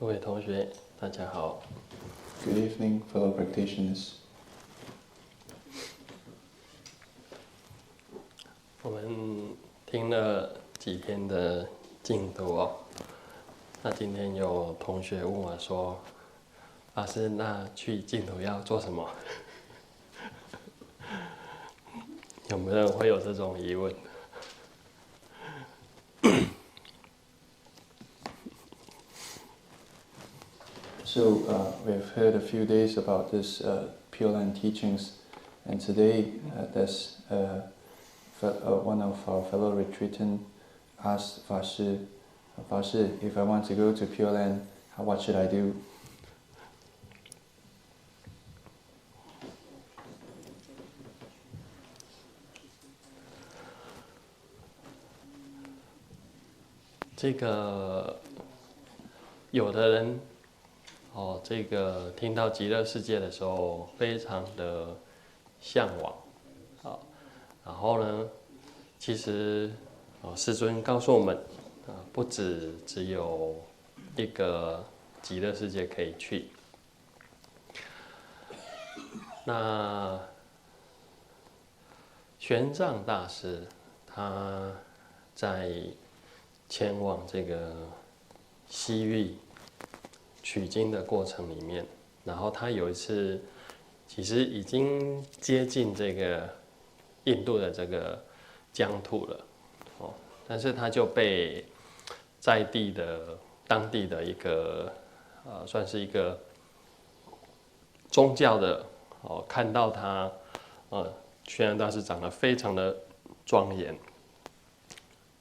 各位同学，大家好。Good evening, fellow practitioners. 我们听了几天的净土哦，那今天有同学问我说：“老师，那去净土要做什么？”有没有人会有这种疑问？So we've heard a few days about this Pure Land teachings, and today there's one of our fellow retreatant asked Fashi, if I want to go to Pure Land, what should I do? 这个有的人这个听到极乐世界的时候，非常的向往，然后呢，其实世尊告诉我们，不只有一个极乐世界可以去。那玄奘大师他在前往这个西域取经的过程里面，然后他有一次其实已经接近这个印度的这个疆土了，但是他就被在地的当地的一个算是一个宗教的看到他玄奘大师长得非常的庄严，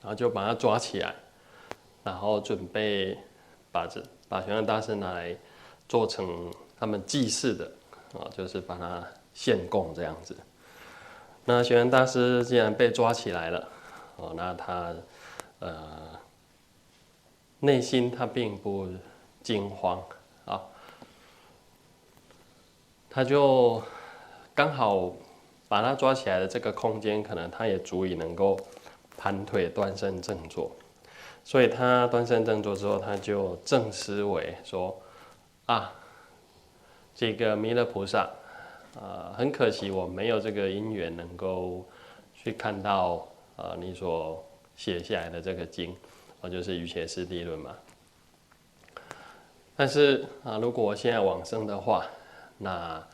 然后就把他抓起来，然后准备把玄奘大师拿来做成他们祭祀的就是把它献供这样子。那玄奘大师既然被抓起来了，那他内心他并不惊慌他就刚好把他抓起来的这个空间，可能他也足以能够盘腿端身正坐。所以他端身正坐之后，他就正思维说：这个弥勒菩萨，很可惜我没有这个因缘能够去看到你所写下来的这个经，就是《瑜伽师地论》嘛。但是如果我现在往生的话，那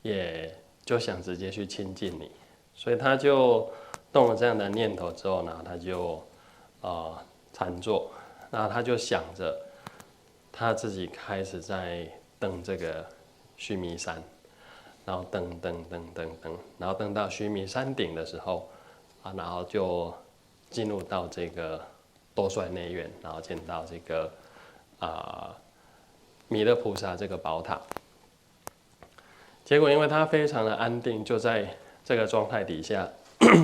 也就想直接去亲近你，所以他就动了这样的念头之后呢，他就禅坐，那他就想着他自己开始在登这个须弥山，然后登，然后登到须弥山顶的时候然后就进入到这个兜率内院，然后见到这个弥勒菩萨这个宝塔。结果因为他非常的安定，就在这个状态底下，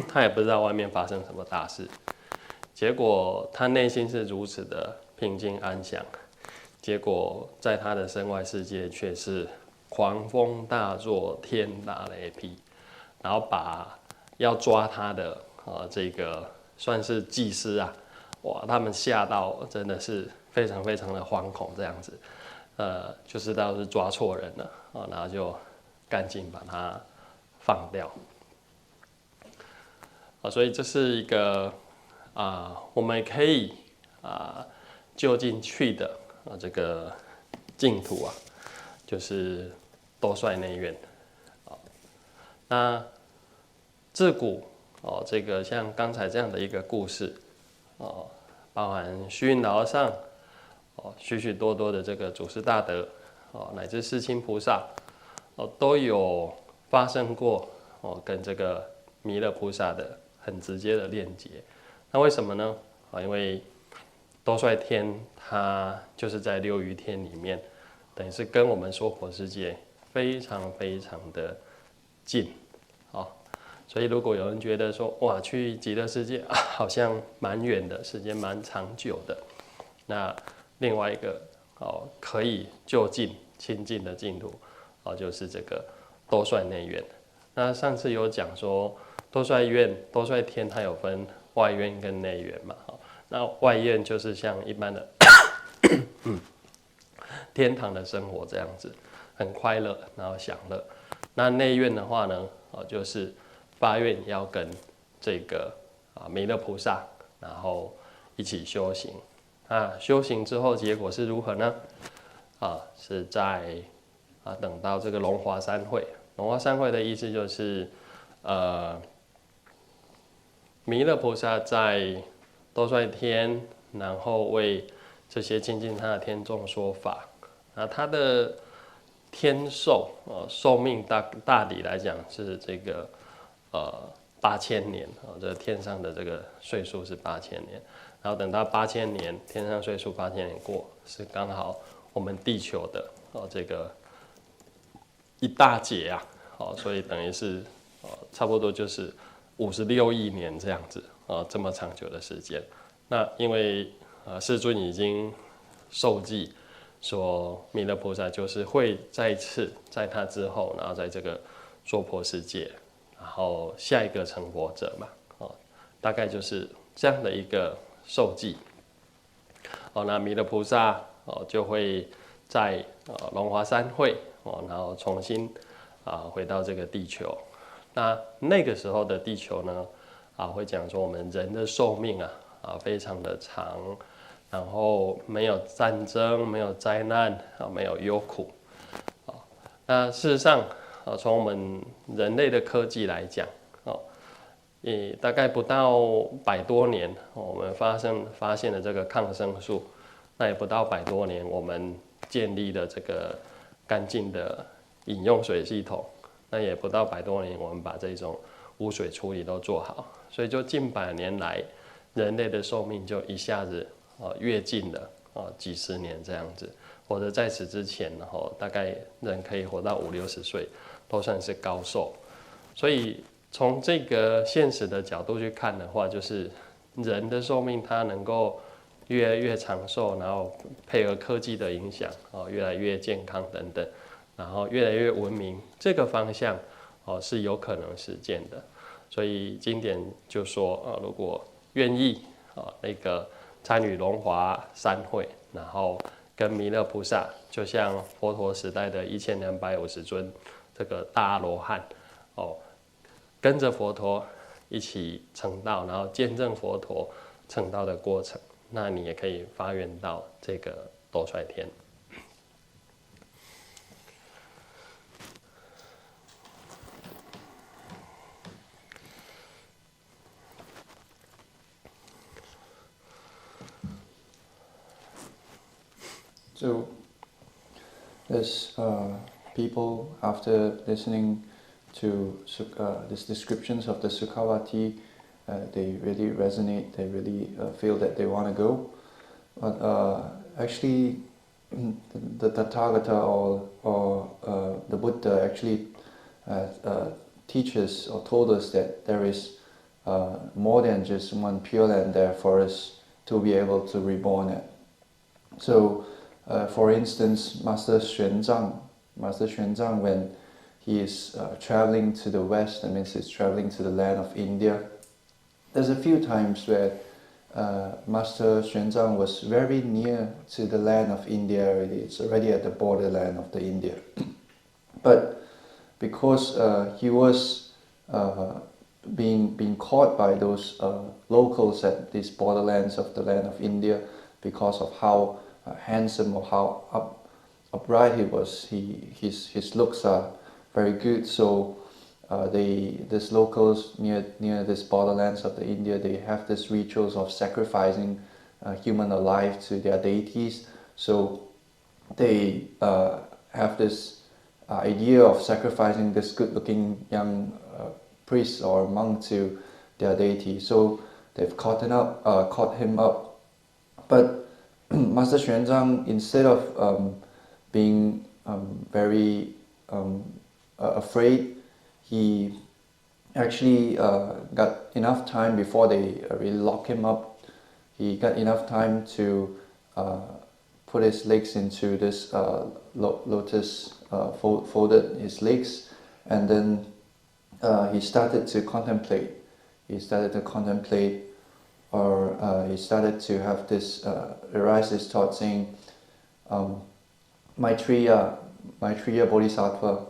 他也不知道外面发生什么大事。结果他内心是如此的平静安详，结果在他的身外世界却是狂风大作，天打雷劈，然后把要抓他的这个算是祭司他们吓到真的是非常非常的惶恐这样子，就知道是抓错人了然后就赶紧把他放掉所以这是一个我们可以就近去的这个净土就是兜率内院那自古这个像刚才这样的一个故事包含虚云老和尚许许多多的这个祖师大德乃至世亲菩萨都有发生过跟这个弥勒菩萨的很直接的链接。那为什么呢？因为兜率天它就是在六余天里面，等于是跟我们娑婆世界非常非常的近所以如果有人觉得说哇去极乐世界好像蛮远的，时间蛮长久的，那另外一个可以就近亲近的净土就是这个兜率内院。那上次有讲说兜率天它有分外院跟内院嘛，那外院就是像一般的天堂的生活这样子，很快乐，然后享乐。那内院的话呢，就是发愿要跟这个弥勒菩萨，然后一起修行。那修行之后结果是如何呢？是在等到这个龙华三会。龙华三会的意思就是，弥勒菩萨在兜率天，然后为这些亲近他的天众说法。他的天寿寿命大抵来讲是这个8000年这天上的这个岁数是8000年，然后等到8000年，天上岁数8000年过，是刚好我们地球的这个一大截所以等于是差不多就是56亿年这样子这么长久的时间。那因为世尊已经受记说弥勒菩萨就是会再次在他之后，然后在这个娑婆世界，然后下一个成佛者嘛，大概就是这样的一个受记。那弥勒菩萨就会在龙华三会然后重新回到这个地球。那个时候的地球呢会讲说我们人的寿命非常的长，然后没有战争，没有灾难没有忧苦。那事实上从我们人类的科技来讲也大概不到100多年我们发现了这个抗生素，那也不到100多年我们建立了这个干净的饮用水系统，那也不到100多年我们把这种污水处理都做好，所以就近100年来人类的寿命就一下子跃进了几十年这样子，或者在此之前大概人可以活到50-60岁都算是高寿。所以从这个现实的角度去看的话，就是人的寿命它能够越来越长寿，然后配合科技的影响越来越健康等等，然后越来越文明，这个方向是有可能实践的。所以经典就说如果愿意那个参与龙华三会，然后跟弥勒菩萨，就像佛陀时代的1250尊这个大阿罗汉跟着佛陀一起成道，然后见证佛陀成道的过程，那你也可以发愿到这个兜率天。So, as people, after listening to these descriptions of the Sukhavati, they really resonate, they really feel that they want to go. But actually, the Tathagata or the Buddha actually teaches or told us that there is more than just one Pure Land there for us to be able to reborn at. So, for instance, Master Xuanzang, when he is traveling to the west, that means he's traveling to the land of India. There's a few times where Master Xuanzang was very near to the land of India already. It's already at the borderland of the India. But because he was being caught by those locals at these borderlands of the land of India, because of how handsome or how upright he was, his looks are very good. So these locals near this borderlands of the India, they have this rituals of sacrificing human alive to their deities. So they have this idea of sacrificing this good-looking young priest or monk to their deity. So they've caught him up. But Master Xuanzang, instead of being very afraid, he actually got enough time before they really lock him up. He got enough time to put his legs into this lotus, folded his legs, and then he started to contemplate. He started to have this arise this thought saying, Maitreya Bodhisattva,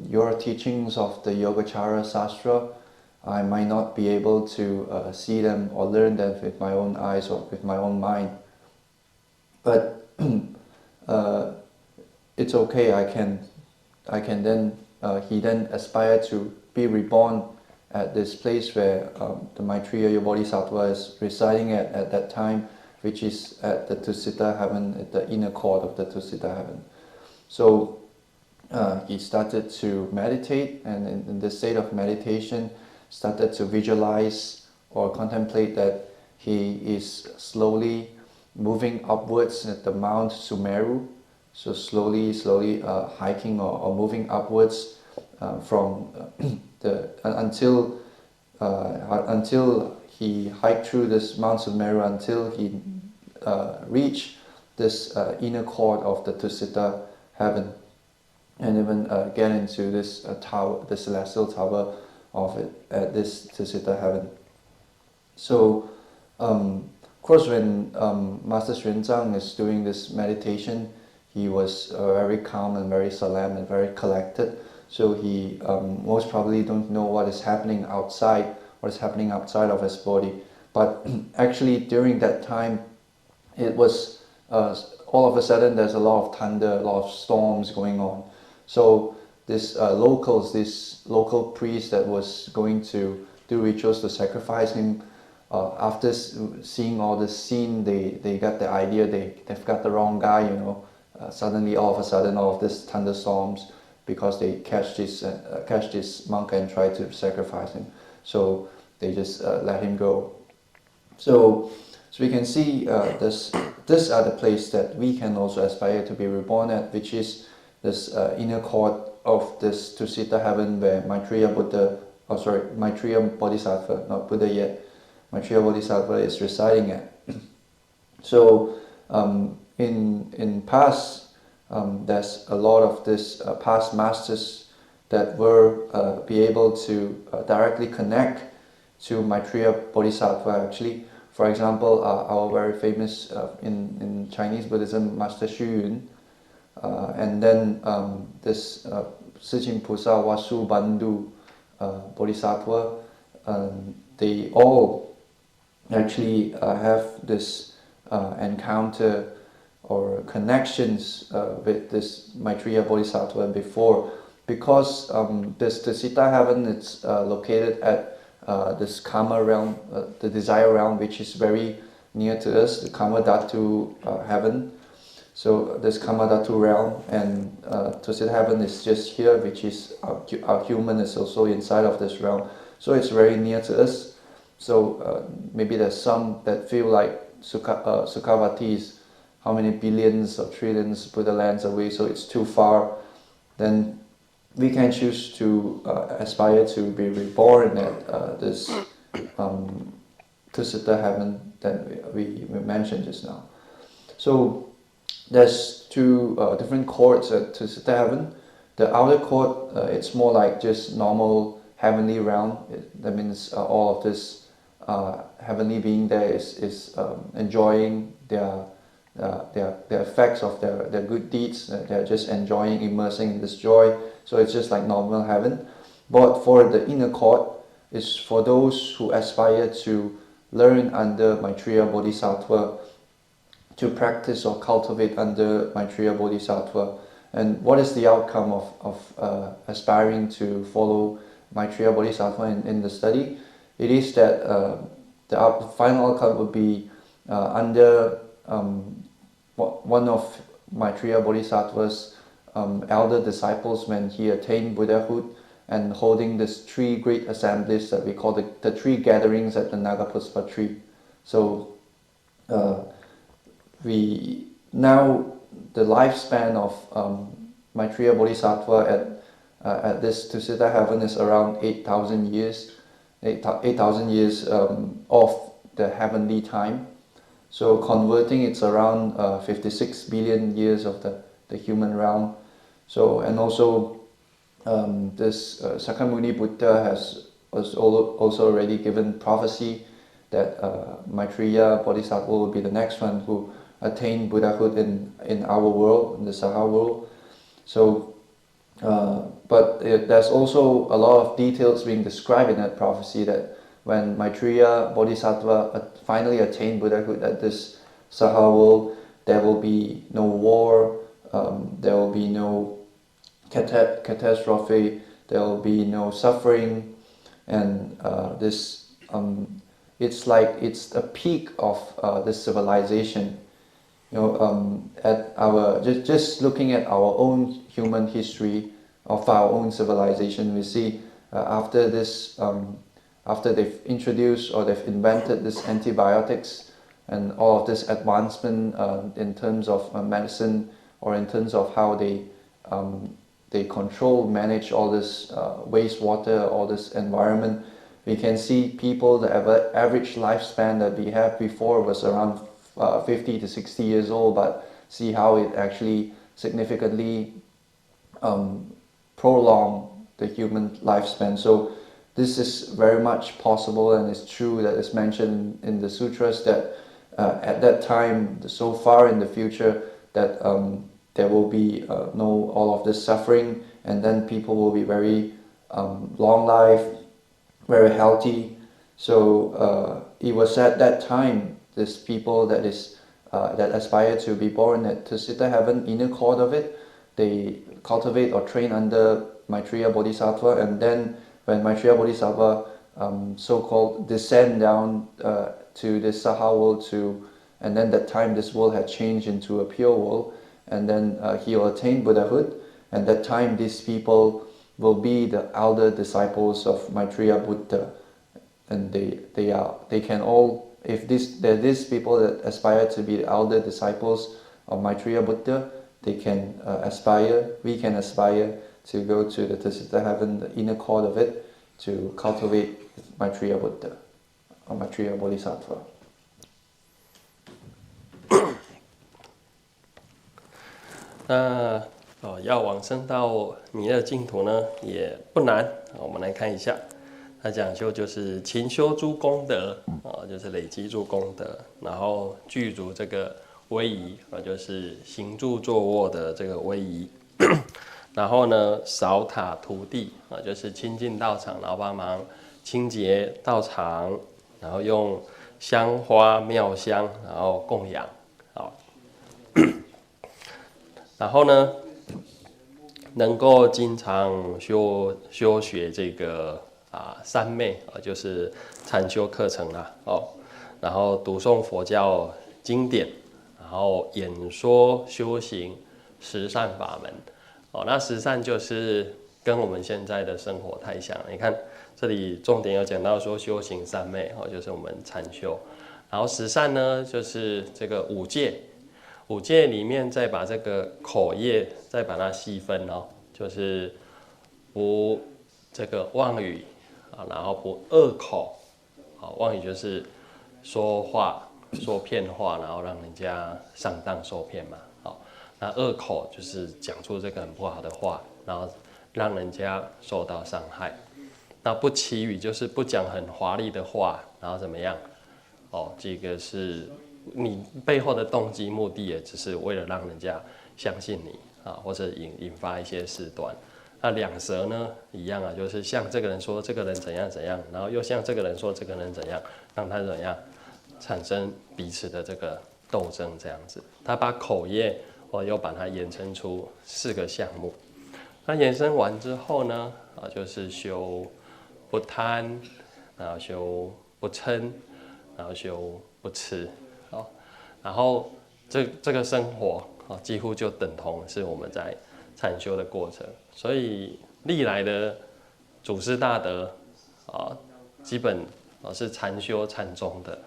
your teachings of the Yogacara Sastra, I might not be able to see them or learn them with my own eyes or with my own mind. But it's okay. He then aspired to be reborn at this place where the Maitreya Bodhisattva is residing at that time, which is at the Tusita heaven, at the inner court of the Tusita heaven. So he started to meditate, and in the state of meditation, started to visualize or contemplate that he is slowly moving upwards at the Mount Sumeru. So slowly hiking or moving upwards from until he hiked through this Mount Sumeru, until he reached this inner court of the Tusita heaven, and even get into this tower, the celestial tower of it at this Tusita heaven. So, of course, when Master Xuanzang is doing this meditation, he was very calm and very solemn and very collected. So he most probably don't know what is happening outside of his body. But actually, during that time, it was all of a sudden there's a lot of thunder, a lot of storms going on. So this local priest that was going to do rituals to sacrifice him, after seeing all this scene, they got the idea they've got the wrong guy, you know. Suddenly, all of a sudden, all of these thunderstorms, because they catch this monk and try to sacrifice him. So they just let him go. So we can see this are the place that we can also aspire to be reborn at, which is this inner court of this Tusita heaven where Maitreya Bodhisattva, not Buddha yet, Maitreya Bodhisattva is residing at. So in past, there's a lot of this past masters that were be able to directly connect to Maitreya Bodhisattva actually. For example, our very famous in Chinese Buddhism, Master Xu Yun, and then this Sijin Pusa Wasu Bandhu Bodhisattva, they all actually have this encounter or connections with this Maitreya Bodhisattva before, because this Tusita heaven is located at this Kama realm, the desire realm, which is very near to us, the Kama Dhatu heaven. So this Kama Dhatu realm, and Tusita heaven is just here, which is our human is also inside of this realm. So it's very near to us. So maybe there's some that feel like Sukhavati is how many billions or trillions Buddha lands away, so it's too far. Then we can choose to aspire to be reborn at this Tusita heaven that we mentioned just now. So there's two different courts at Tusita heaven. The outer court, it's more like just normal heavenly realm. That means all of this heavenly being there is enjoying their effects of their good deeds. They're just enjoying, immersing in this joy. So it's just like normal heaven. But for the inner court, is for those who aspire to learn under Maitreya Bodhisattva, to practice or cultivate under Maitreya Bodhisattva. And what is the outcome of aspiring to follow Maitreya Bodhisattva in the study? It is that the final outcome would be under one of Maitreya Bodhisattva's elder disciples when he attained Buddhahood, and holding these three great assemblies that we call the three gatherings at the Nagapuspa tree. So the lifespan of Maitreya Bodhisattva at this Tusita heaven is around 8,000 years. 8,000 years of the heavenly time. So converting, it's around 56 billion years of the human realm. So, and also this Sakyamuni Buddha was also already given prophecy that Maitreya Bodhisattva will be the next one who attain Buddhahood in our world, in the Saha world. So, but there's also a lot of details being described in that prophecy that when Maitreya Bodhisattva finally attained Buddhahood at this Saha world, there will be no war, there will be no catastrophe, there will be no suffering, and it's like it's a peak of this civilization. You know, at our just looking at our own human history of our own civilization, we see after this, after they've introduced or they've invented this antibiotics and all of this advancement in terms of medicine or in terms of how they control, manage all this wastewater, all this environment, we can see people, the average lifespan that we had before was around 50 to 60 years old, but see how it actually significantly prolong the human lifespan. So this is very much possible, and it's true that it's mentioned in the sutras that at that time, so far in the future, that there will be no all of this suffering, and then people will be very long life, very healthy. So it was at that time, this people that aspire to be born at Tusita heaven, inner core of it, they cultivate or train under Maitreya Bodhisattva, and then when Maitreya Bodhisattva so-called descend down to this Saha world and then that time this world had changed into a pure world, and then he will attain Buddhahood, and that time these people will be the elder disciples of Maitreya Buddha, and they can all, if there are these people that aspire to be the elder disciples of Maitreya Buddha, we can aspire to go to the Tusita heaven, the inner core of it, to cultivate Maitreya Buddha or Maitreya Bodhisattva. 那要往生到弥勒净土呢，也不难。我们来看一下，它讲究就是勤修诸功德就是累积诸功德，然后具足这个威仪就是行住坐卧的这个威仪。然后呢，扫塔涂地就是亲近道场，然后帮忙清洁道场，然后用香花妙香，然后供养。然后呢，能够经常修学这个三昧就是禅修课程啦然后读诵佛教经典，然后演说修行十善法门那十善就是跟我们现在的生活太像了。你看这里重点有讲到说修行三昧就是我们禅修，然后十善呢就是这个五戒。五戒里面再把这个口业再把它细分就是不这个妄语然后不恶口妄语就是说话说骗话，然后让人家上当受骗嘛那恶口就是讲出这个很不好的话，然后让人家受到伤害。那不绮语就是不讲很华丽的话，然后怎么样这个是你背后的动机目的也只是为了让人家相信你或者引发一些事端。那两舌呢一样就是像这个人说这个人怎样怎样，然后又像这个人说这个人怎样，让他怎样产生彼此的这个斗争这样子。他把口业又把它衍生出4个项目。那衍生完之后呢就是修不贪，然后修不嗔，然后修不痴然后这个生活几乎就等同是我们在禅修的过程。所以历来的祖师大德基本是禅修禅宗的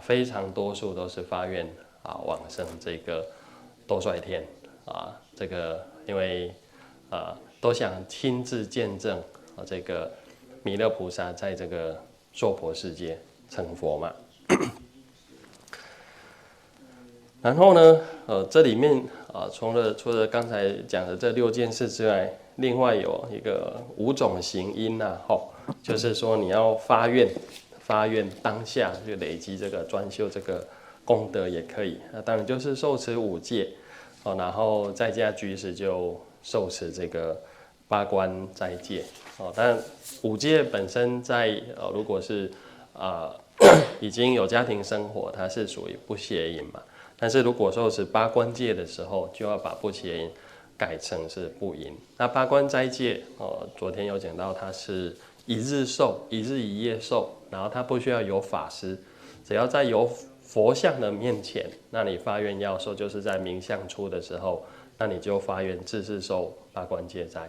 非常多数都是发愿往生这个兜率天这个因为都想亲自见证这个弥勒菩萨在这个娑婆世界成佛嘛。然后呢，这里面除了刚才讲的这6件事之外，另外有一个5种行因就是说你要发愿当下去累积这个专修这个功德也可以。那当然就是受持5戒，然后在家居士就受持这个8关斋戒。但5戒本身在如果是已经有家庭生活，它是属于不邪淫嘛。但是如果受持8关戒的时候，就要把不邪淫改成是不淫。那8关斋戒，昨天有讲到，它是1日受，1日1夜受，然后它不需要有法师，只要在有佛像的面前，那你发愿要受，就是在明相出的时候，那你就发愿自是受8关戒斋。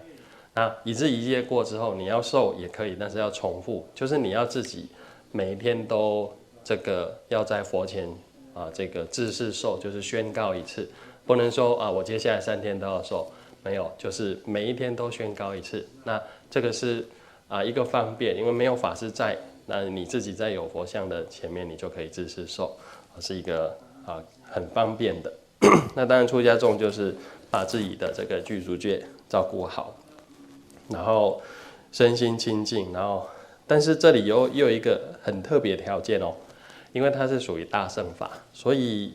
那1日1夜过之后，你要受也可以，但是要重复，就是你要自己每一天都这个要在佛前这个自是受，就是宣告一次。不能说我接下来3天都要受，没有，就是每一天都宣告一次。那这个是一个方便，因为没有法师在，那你自己在有佛像的前面，你就可以自是受，是一个很方便的。那当然出家众就是把自己的这个具足戒照顾好，然后身心清净，然后但是这里又有一个很特别的条件因为它是属于大乘法，所以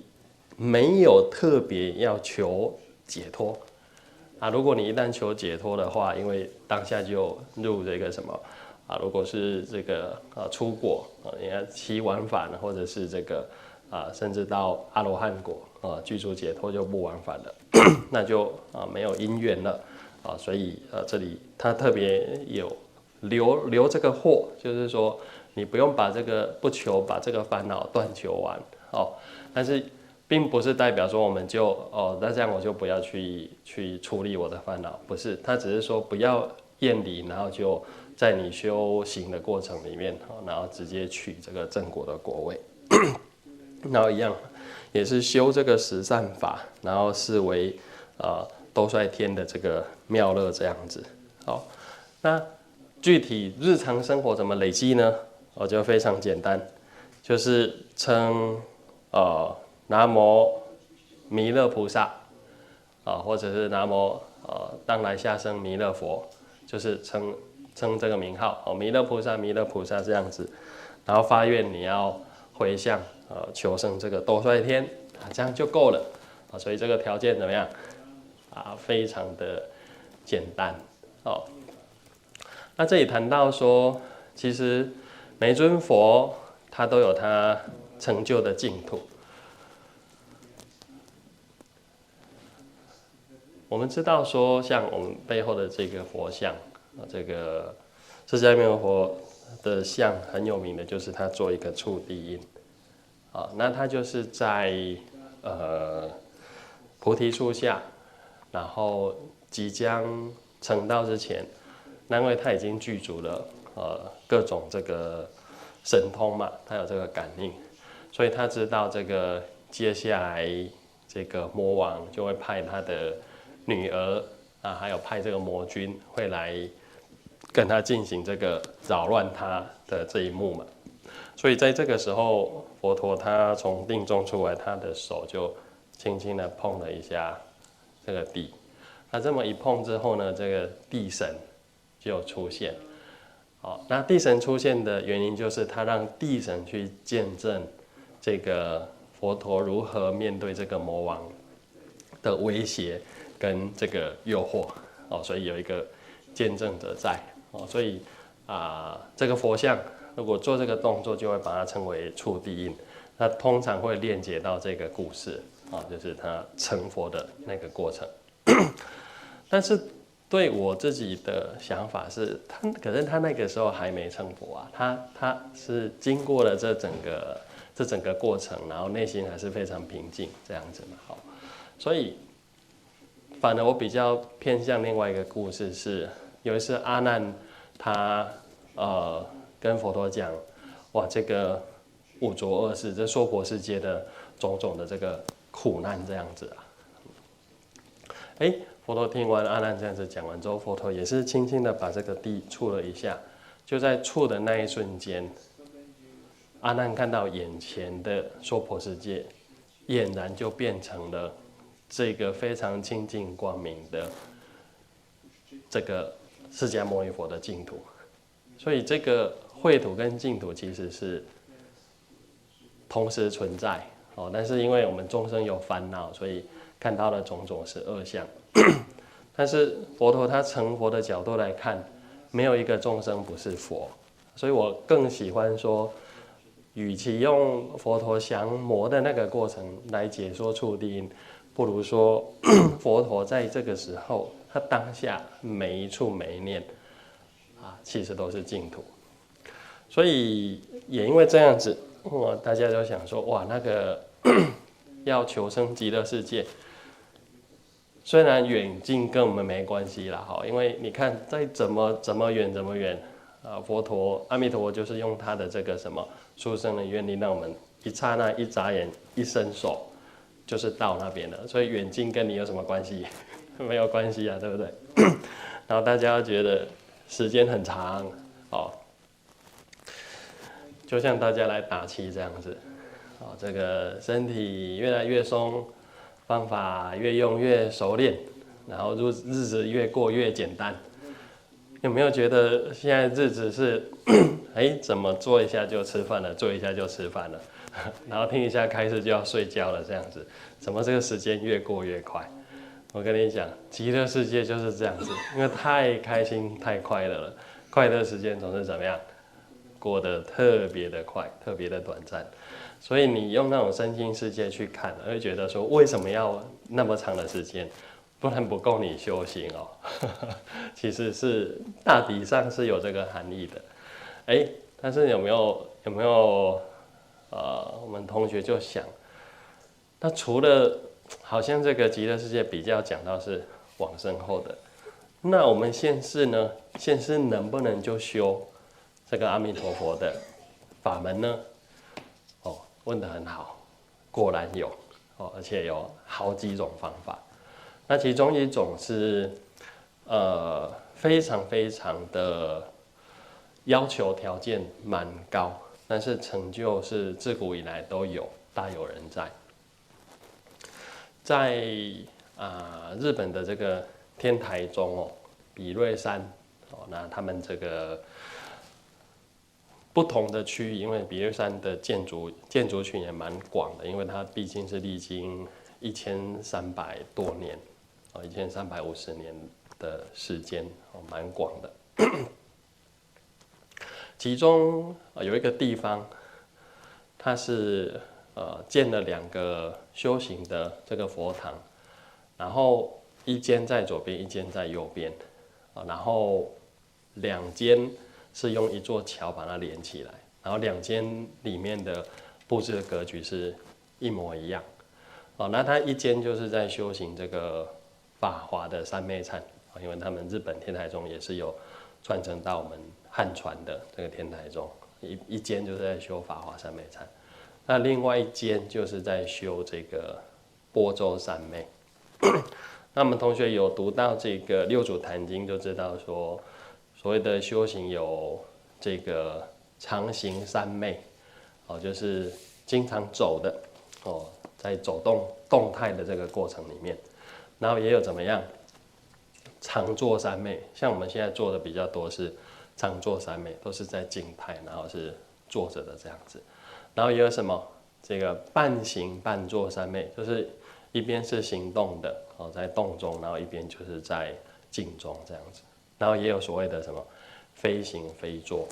没有特别要求解脱如果你一旦求解脱的话，因为当下就入这个什么如果是这个出果你看期往返，或者是这个甚至到阿罗汉果具足解脱就不往返了，那就没有因缘了所以这里他特别有留这个惑，就是说你不用把这个不求把这个烦恼断求完但是并不是代表说我们就那这样我就不要去处理我的烦恼，不是，他只是说不要厌离，然后就在你修行的过程里面然后直接取这个正果的果位然后一样也是修这个十善法，然后视为兜率天的这个妙乐这样子。好，那具体日常生活怎么累积呢？就非常简单，就是称南无弥勒菩萨或者是南无当来下生弥勒佛，就是称这个名号弥勒菩萨弥勒菩萨这样子，然后发愿你要回向求生这个兜率天这样就够了所以这个条件怎么样非常的简单那这里谈到说，其实每尊佛他都有他成就的净土。我们知道说，像我们背后的这个佛像这个释迦牟尼佛的像很有名的，就是他做一个触地印那他就是在菩提树下，然后即将成道之前，那因为他已经具足了各种这个神通嘛，他有这个感应，所以他知道这个接下来这个魔王就会派他的女儿还有派这个魔君会来跟他进行这个扰乱他的这一幕嘛。所以在这个时候，佛陀他从定中出来，他的手就轻轻的碰了一下这个地。那这么一碰之后呢，这个地神就出现。那地神出现的原因就是他让地神去见证这个佛陀如何面对这个魔王的威胁跟这个诱惑所以有一个见证者在所以这个佛像如果做这个动作，就会把它称为触地印。那通常会链接到这个故事就是他成佛的那个过程。但是对我自己的想法是，可是他那个时候还没成佛他是经过了这整个过程，然后内心还是非常平静这样子嘛。所以反而我比较偏向另外一个故事是，有一次阿难他跟佛陀讲，哇，这个五浊恶世，这娑婆世界的种种的这个苦难这样子佛陀听完阿难这样子讲完之后，佛陀也是轻轻的把这个地触了一下，就在触的那一瞬间，阿难看到眼前的娑婆世界，俨然就变成了这个非常清净光明的这个释迦牟尼佛的净土。所以这个秽土跟净土其实是同时存在但是因为我们众生有烦恼，所以看到的种种是恶相。但是佛陀他成佛的角度来看，没有一个众生不是佛，所以我更喜欢说，与其用佛陀降魔的那个过程来解说触地音，不如说佛陀在这个时候，他当下每一处每一念其实都是净土。所以也因为这样子，大家就想说，哇，那个要求生极乐世界，虽然远近跟我们没关系啦，因为你看再怎么远佛陀阿弥陀佛就是用他的这个什么殊胜的愿力，让我们一刹那一眨眼一伸手就是到那边了。所以远近跟你有什么关系？没有关系啊，对不对？然后大家要觉得时间很长，就像大家来打气这样子，这个身体越来越松，方法越用越熟练，然后日子越过越简单。有没有觉得现在日子是，怎么做一下就吃饭了，做一下就吃饭了，然后听一下开始就要睡觉了，这样子，怎么这个时间越过越快？我跟你讲，极乐世界就是这样子，因为太开心太快乐了，快乐时间总是怎么样？过得特别的快，特别的短暂，所以你用那种身心世界去看，会觉得说为什么要那么长的时间？不然不够你修行哦。其实是大体上是有这个含义的，但是有没有我们同学就想，那除了好像这个极乐世界比较讲到是往生后的，那我们现世呢？现世能不能就修这个阿弥陀佛的法门呢？问得很好，果然有而且有好几种方法。那其中一种是非常非常的要求条件蛮高，但是成就是自古以来都有，大有人在。在日本的这个天台宗比瑞山那他们这个不同的区域，因为比瑞山的建筑群也蛮广的，因为它毕竟是历经1300多年1350年的时间蛮广的。其中有一个地方，它是建了2个修行的这个佛堂，然后一间在左边，一间在右边，然后2间是用一座桥把它连起来，然后2间里面的布置的格局是一模一样。那它一间就是在修行这个法华的三昧忏，因为他们日本天台宗也是有传承到我们汉传的这个天台宗，一间就是在修法华三昧忏，那另外一间就是在修这个般舟三昧。那我们同学有读到这个六祖坛经，就知道说，所谓的修行有这个常行三昧，就是经常走的在走动态的这个过程里面，然后也有怎么样常坐三昧，像我们现在做的比较多是常坐三昧，都是在静态，然后是坐着的这样子。然后也有什么这个半行半坐三昧，就是一边是行动的在动中，然后一边就是在静中这样子。然后也有所谓的什么非行非坐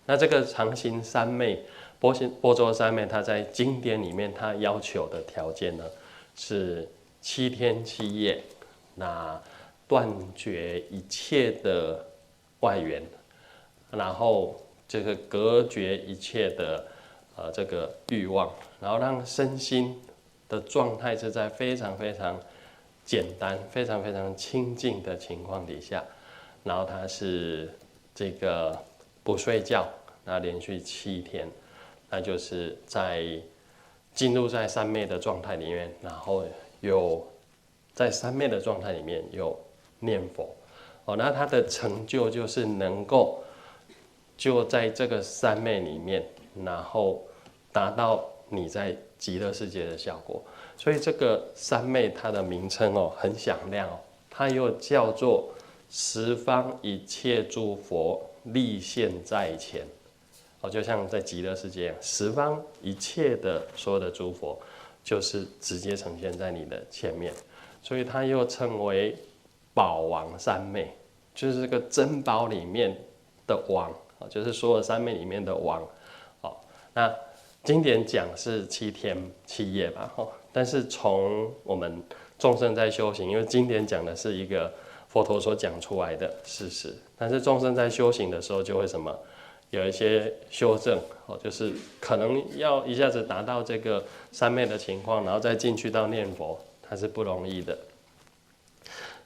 那这个常行三昧般舟三昧，它在经典里面它要求的条件呢是7天7夜，那断绝一切的外缘，然后这个隔绝一切的这个欲望，然后让身心的状态是在非常非常简单、非常非常清净的情况底下，然后它是这个不睡觉，那连续7天，那就是进入在三昧的状态里面，然后有在三昧的状态里面有念佛那它的成就就是能够就在这个三昧里面，然后达到你在极乐世界的效果。所以这个三昧它的名称很响亮它又叫做十方一切诸佛立现在前就像在极乐世界一样，十方一切的所有的诸佛，就是直接呈现在你的前面，所以它又称为宝王三昧，就是这个珍宝里面的王，就是所有三昧里面的王。那经典讲是7天7夜吧，但是从我们众生在修行，因为经典讲的是一个佛陀所讲出来的事实，但是众生在修行的时候就会什么？有一些修正，就是可能要一下子达到这个三昧的情况，然后再进去到念佛，它是不容易的。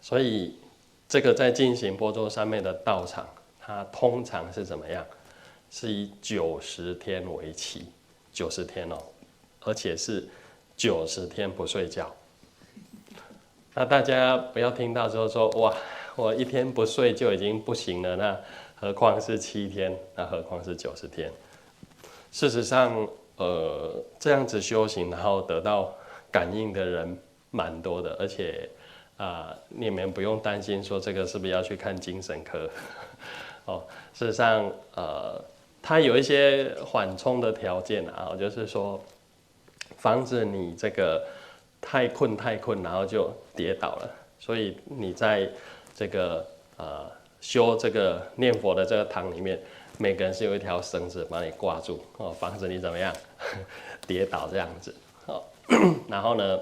所以这个在进行般舟三昧的道场，它通常是怎么样？是以90天为期，90天而且是90天不睡觉。那大家不要听到之后说，哇，我1天不睡就已经不行了，那何况是7天，那何况是90天？事实上，这样子修行，然后得到感应的人蛮多的，而且你们不用担心说这个是不是要去看精神科。事实上，它有一些缓冲的条件就是说，防止你这个太困，然后就跌倒了。所以你在这个修这个念佛的这个堂里面，每个人是有一条绳子把你挂住，防止你怎么样跌倒这样子。然后呢，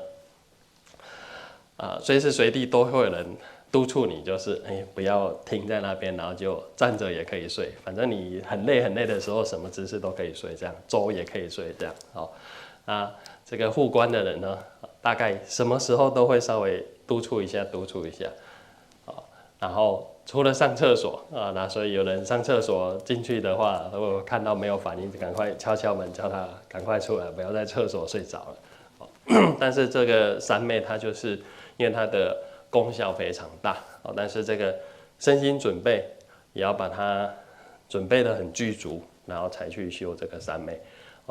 随时随地都会有人督促你，就是不要停在那边，然后就站着也可以睡，反正你很累的时候，什么姿势都可以睡，这样走也可以睡，这样。这个护关的人呢，大概什么时候都会稍微督促一下。然后除了上厕所那所以有人上厕所进去的话，如果看到没有反应，就赶快敲门，叫他赶快出来，不要在厕所睡着了。但是这个三昧它就是因为它的功效非常大，但是这个身心准备也要把它准备得很具足，然后才去修这个三昧。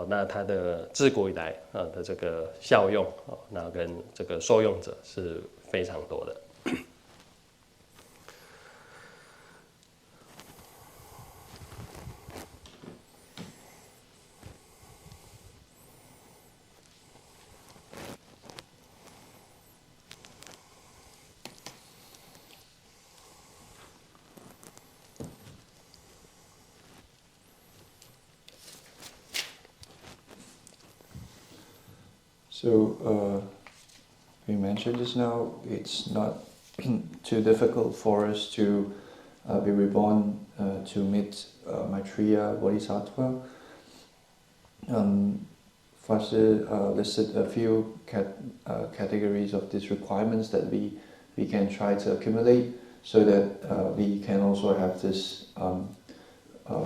那它的自古以来的这个效用，那跟这个受用者是非常多的。So, we mentioned just now, it's not too difficult for us to be reborn to meet Maitreya Bodhisattva. First, listed a few categories of these requirements that we can try to accumulate, so that we can also have this,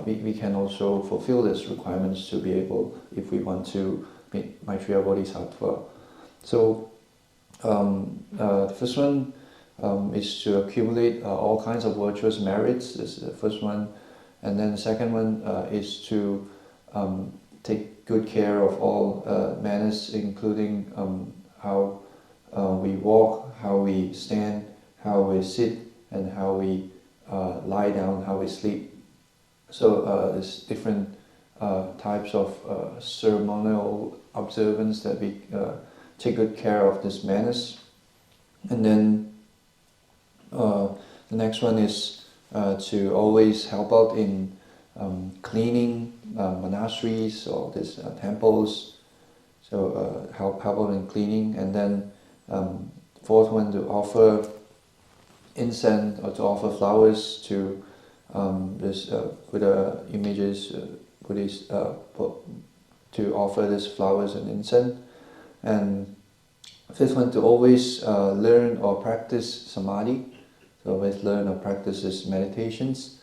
we can also fulfill these requirements to be able, if we want to meet Maitreya Bodhisattva. So, the first one is to accumulate all kinds of virtuous merits. This is the first one. And then the second one is to take good care of all manners, including how we walk, how we stand, how we sit, and how we lie down, how we sleep. So there's different types of ceremonial observance that we take good care of this manners. And then the next one is to always help out in cleaning monasteries or these temples. So help out in cleaning. And then fourth one, to offer incense or to offer flowers to this Buddha images, Buddhist, to offer these flowers and incense. And fifth one, to always learn or practice samadhi. So always learn or practice these meditations.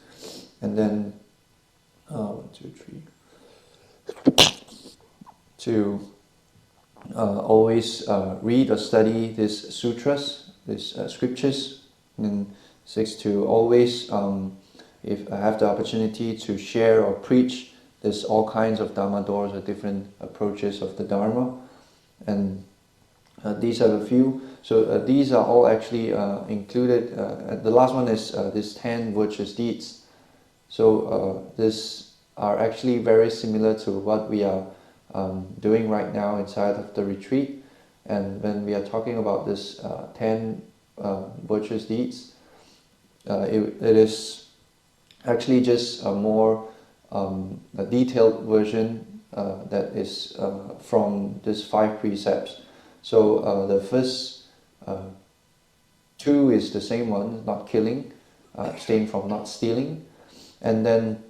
And then 1, 2, 3. To always read or study these sutras, these scriptures. And then 6, to always, if I have the opportunity, to share or preach. There's all kinds of Dharma doors or different approaches of the Dharma. And these are the few. So these are all actually included. The last one is this 10 virtuous deeds. So this are actually very similar to what we are doing right now inside of the retreat. And when we are talking about this 10 virtuous deeds, it is actually just a more a detailed version that is from these 5 precepts. So the first 2 is the same one, not killing, abstain from not stealing. And then,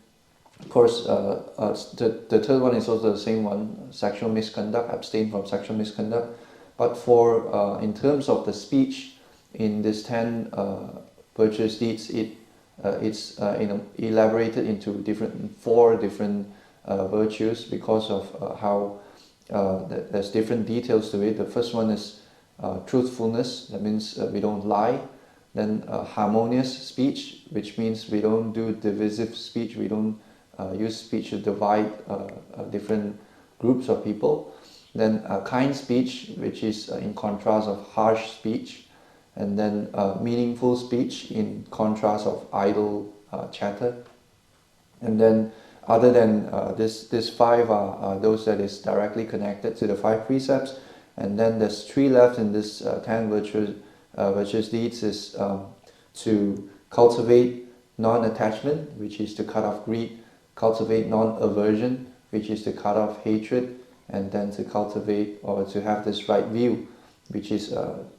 of course, the third one is also the same one, sexual misconduct, abstain from sexual misconduct. But for in terms of the speech in this 10 virtuous deeds, it's elaborated into 4 different virtues because of how there's different details to it. The first one is truthfulness, that means we don't lie. Then harmonious speech, which means we don't do divisive speech, we don't use speech to divide different groups of people. Then kind speech, which is in contrast of harsh speech. And then meaningful speech in contrast of idle chatter. And then other than this 5 are those that is directly connected to the 5 precepts. And then there's 3 left in this 10 virtuous deeds is to cultivate non-attachment, which is to cut off greed, cultivate non-aversion, which is to cut off hatred, and then to cultivate or to have this right view, which is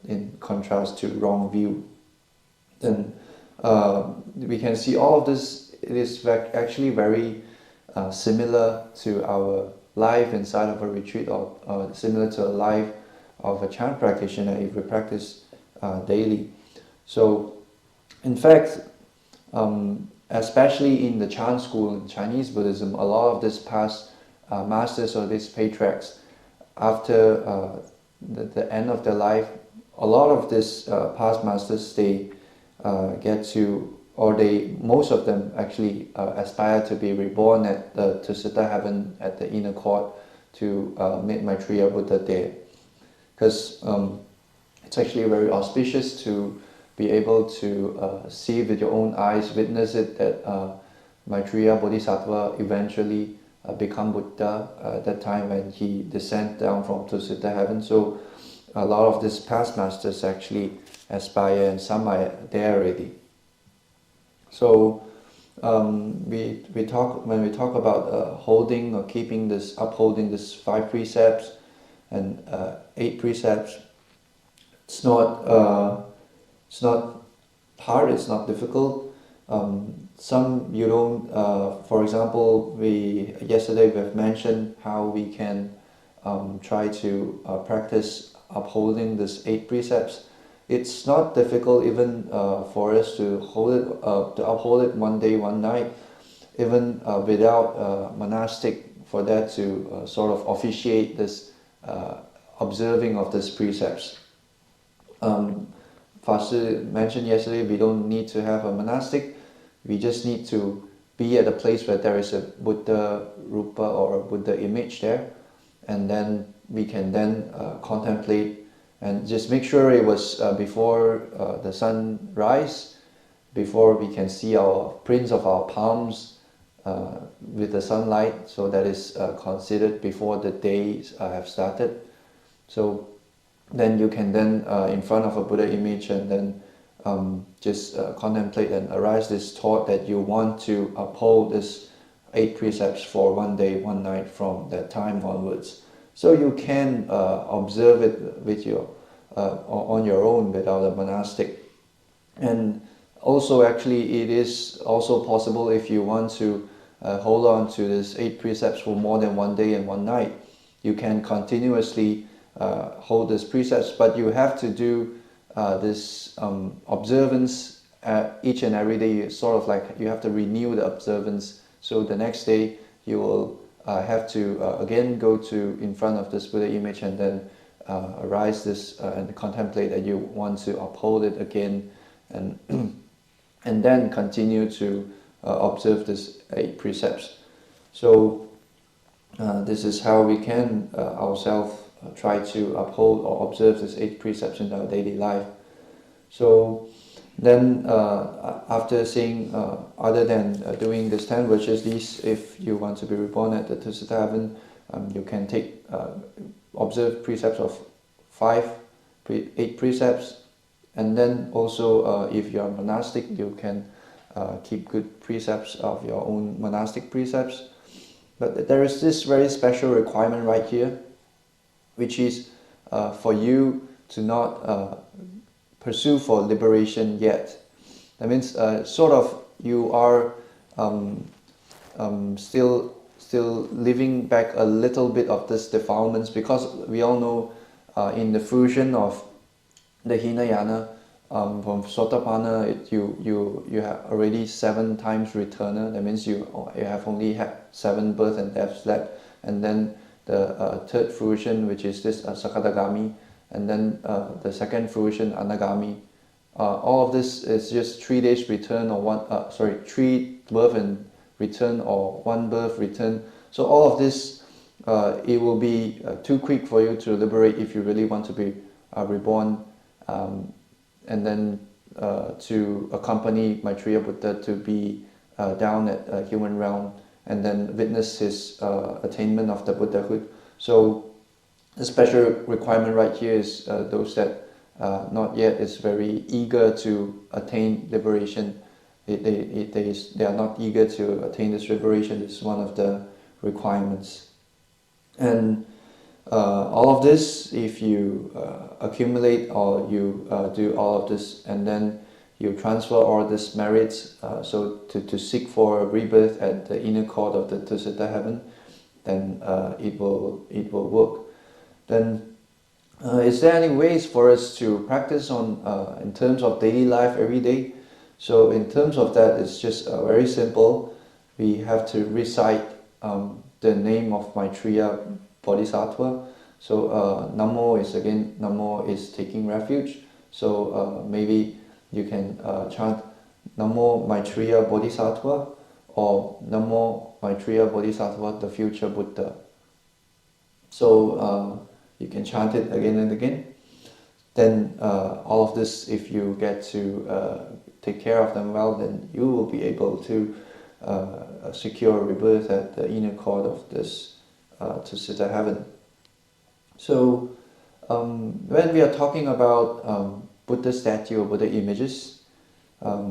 in contrast to wrong view. Then we can see all of this, it is actually very similar to our life inside of a retreat, or similar to a life of a chant practitioner if we practice daily. So in fact, especially in the chant school in Chinese Buddhism, a lot of these past masters or these patriarchs, after the end of their life, a lot of these past masters, they get to, or most of them actually aspire to be reborn at the Tusita heaven at the inner court to meet Maitreya Buddha there. Because it's actually very auspicious to be able to see with your own eyes, witness it, that Maitreya Bodhisattva eventually become Buddha at that time when he descended down from Tusita heaven. So a lot of these past masters actually aspire, and some are there already. So when we talk about holding or keeping this, upholding this 5 precepts and 8 precepts, it's not hard, it's not difficult. Some you don't, for example, yesterday we've mentioned how we can try to practice upholding these 8 precepts. It's not difficult even for us to uphold it one day, one night, even without monastic, for that to sort of officiate this observing of these precepts. Fashi mentioned yesterday, we don't need to have a monastic. We just need to be at a place where there is a Buddha Rupa or a Buddha image there, and then we can then contemplate, and just make sure it was before the sunrise, before we can see our prints of our palms with the sunlight, so that is considered before the days have started. So then you can then in front of a Buddha image and then just contemplate and arise this thought that you want to uphold this 8 precepts for one day, one night from that time onwards. So you can observe it with on your own without a monastic. And also actually it is also possible if you want to hold on to these 8 precepts for more than one day and one night. You can continuously hold these precepts, but you have to do this observance each and every day. Sort of like you have to renew the observance. So the next day you will have to again go to in front of this Buddha image and then arise this and contemplate that you want to uphold it again, and and then continue to observe these 8 precepts. So this is how we can ourselves try to uphold or observe these 8 precepts in our daily life. So Then after saying, other than doing these 10 virtuous deeds, if you want to be reborn at the Tusita heaven, you can observe precepts of 8 precepts, and then also if you are monastic, you can keep good precepts of your own monastic precepts. But there is this very special requirement right here, which is for you to not pursue for liberation yet. That means sort of you are still living back a little bit of this defilements, because we all know in the fruition of the Hinayana, from Sotapanna, you have already 7 times returner. That means you have only had 7 births and deaths left. And then the third fruition, which is this Sakadagami, and then the second fruition, Anagami. All of this is just 3 days return, or 3 birth and return, or 1 birth return. So all of this, it will be too quick for you to liberate if you really want to be reborn, and then to accompany Maitreya Buddha to be down at human realm, and then witness his attainment of the Buddhahood. So the special requirement right here is those that not yet is very eager to attain liberation. They are not eager to attain this liberation. This is one of the requirements. And all of this, if you accumulate, or you do all of this, and then you transfer all this merits, so to seek for a rebirth at the inner court of the Tusita heaven, then it will work. Then is there any ways for us to practice on in terms of daily life every day? So in terms of that, it's just very simple. We have to recite the name of Maitreya Bodhisattva. So Namo is taking refuge. So maybe you can chant Namo Maitreya Bodhisattva, or Namo Maitreya Bodhisattva, the future Buddha. So you can chant it again and again. Then all of this, if you get to take care of them well, then you will be able to secure rebirth at the inner court of this Tusita heaven. So when we are talking about Buddha statue or Buddha images,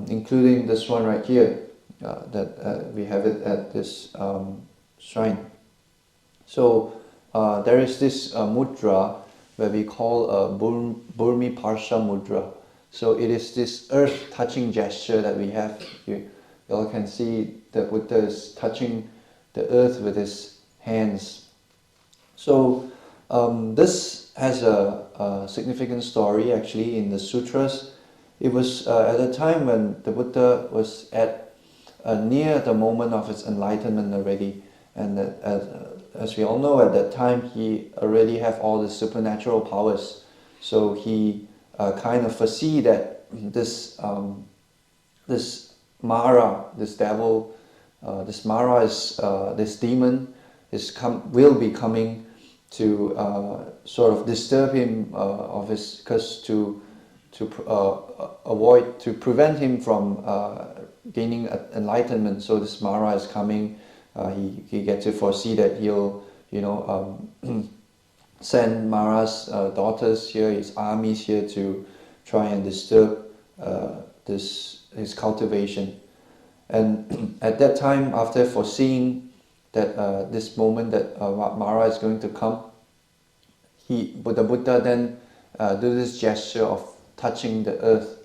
including this one right here, that we have it at this shrine. So there is this mudra where we call Burmi Parsha mudra. So it is this earth-touching gesture that we have. You all can see the Buddha is touching the earth with his hands. So this has a significant story actually in the sutras. It was at a time when the Buddha was at near the moment of his enlightenment already, and that, as we all know, at that time he already have all the supernatural powers. So he kind of foresee that this Mara, this devil, this Mara is this demon will be coming to sort of disturb him of his, because to prevent him from gaining enlightenment. So this Mara is coming. He gets to foresee that he'll send Mara's daughters here, his armies here, to try and disturb his cultivation. And at that time, after foreseeing that this moment that Mara is going to come, the Buddha then do this gesture of touching the earth.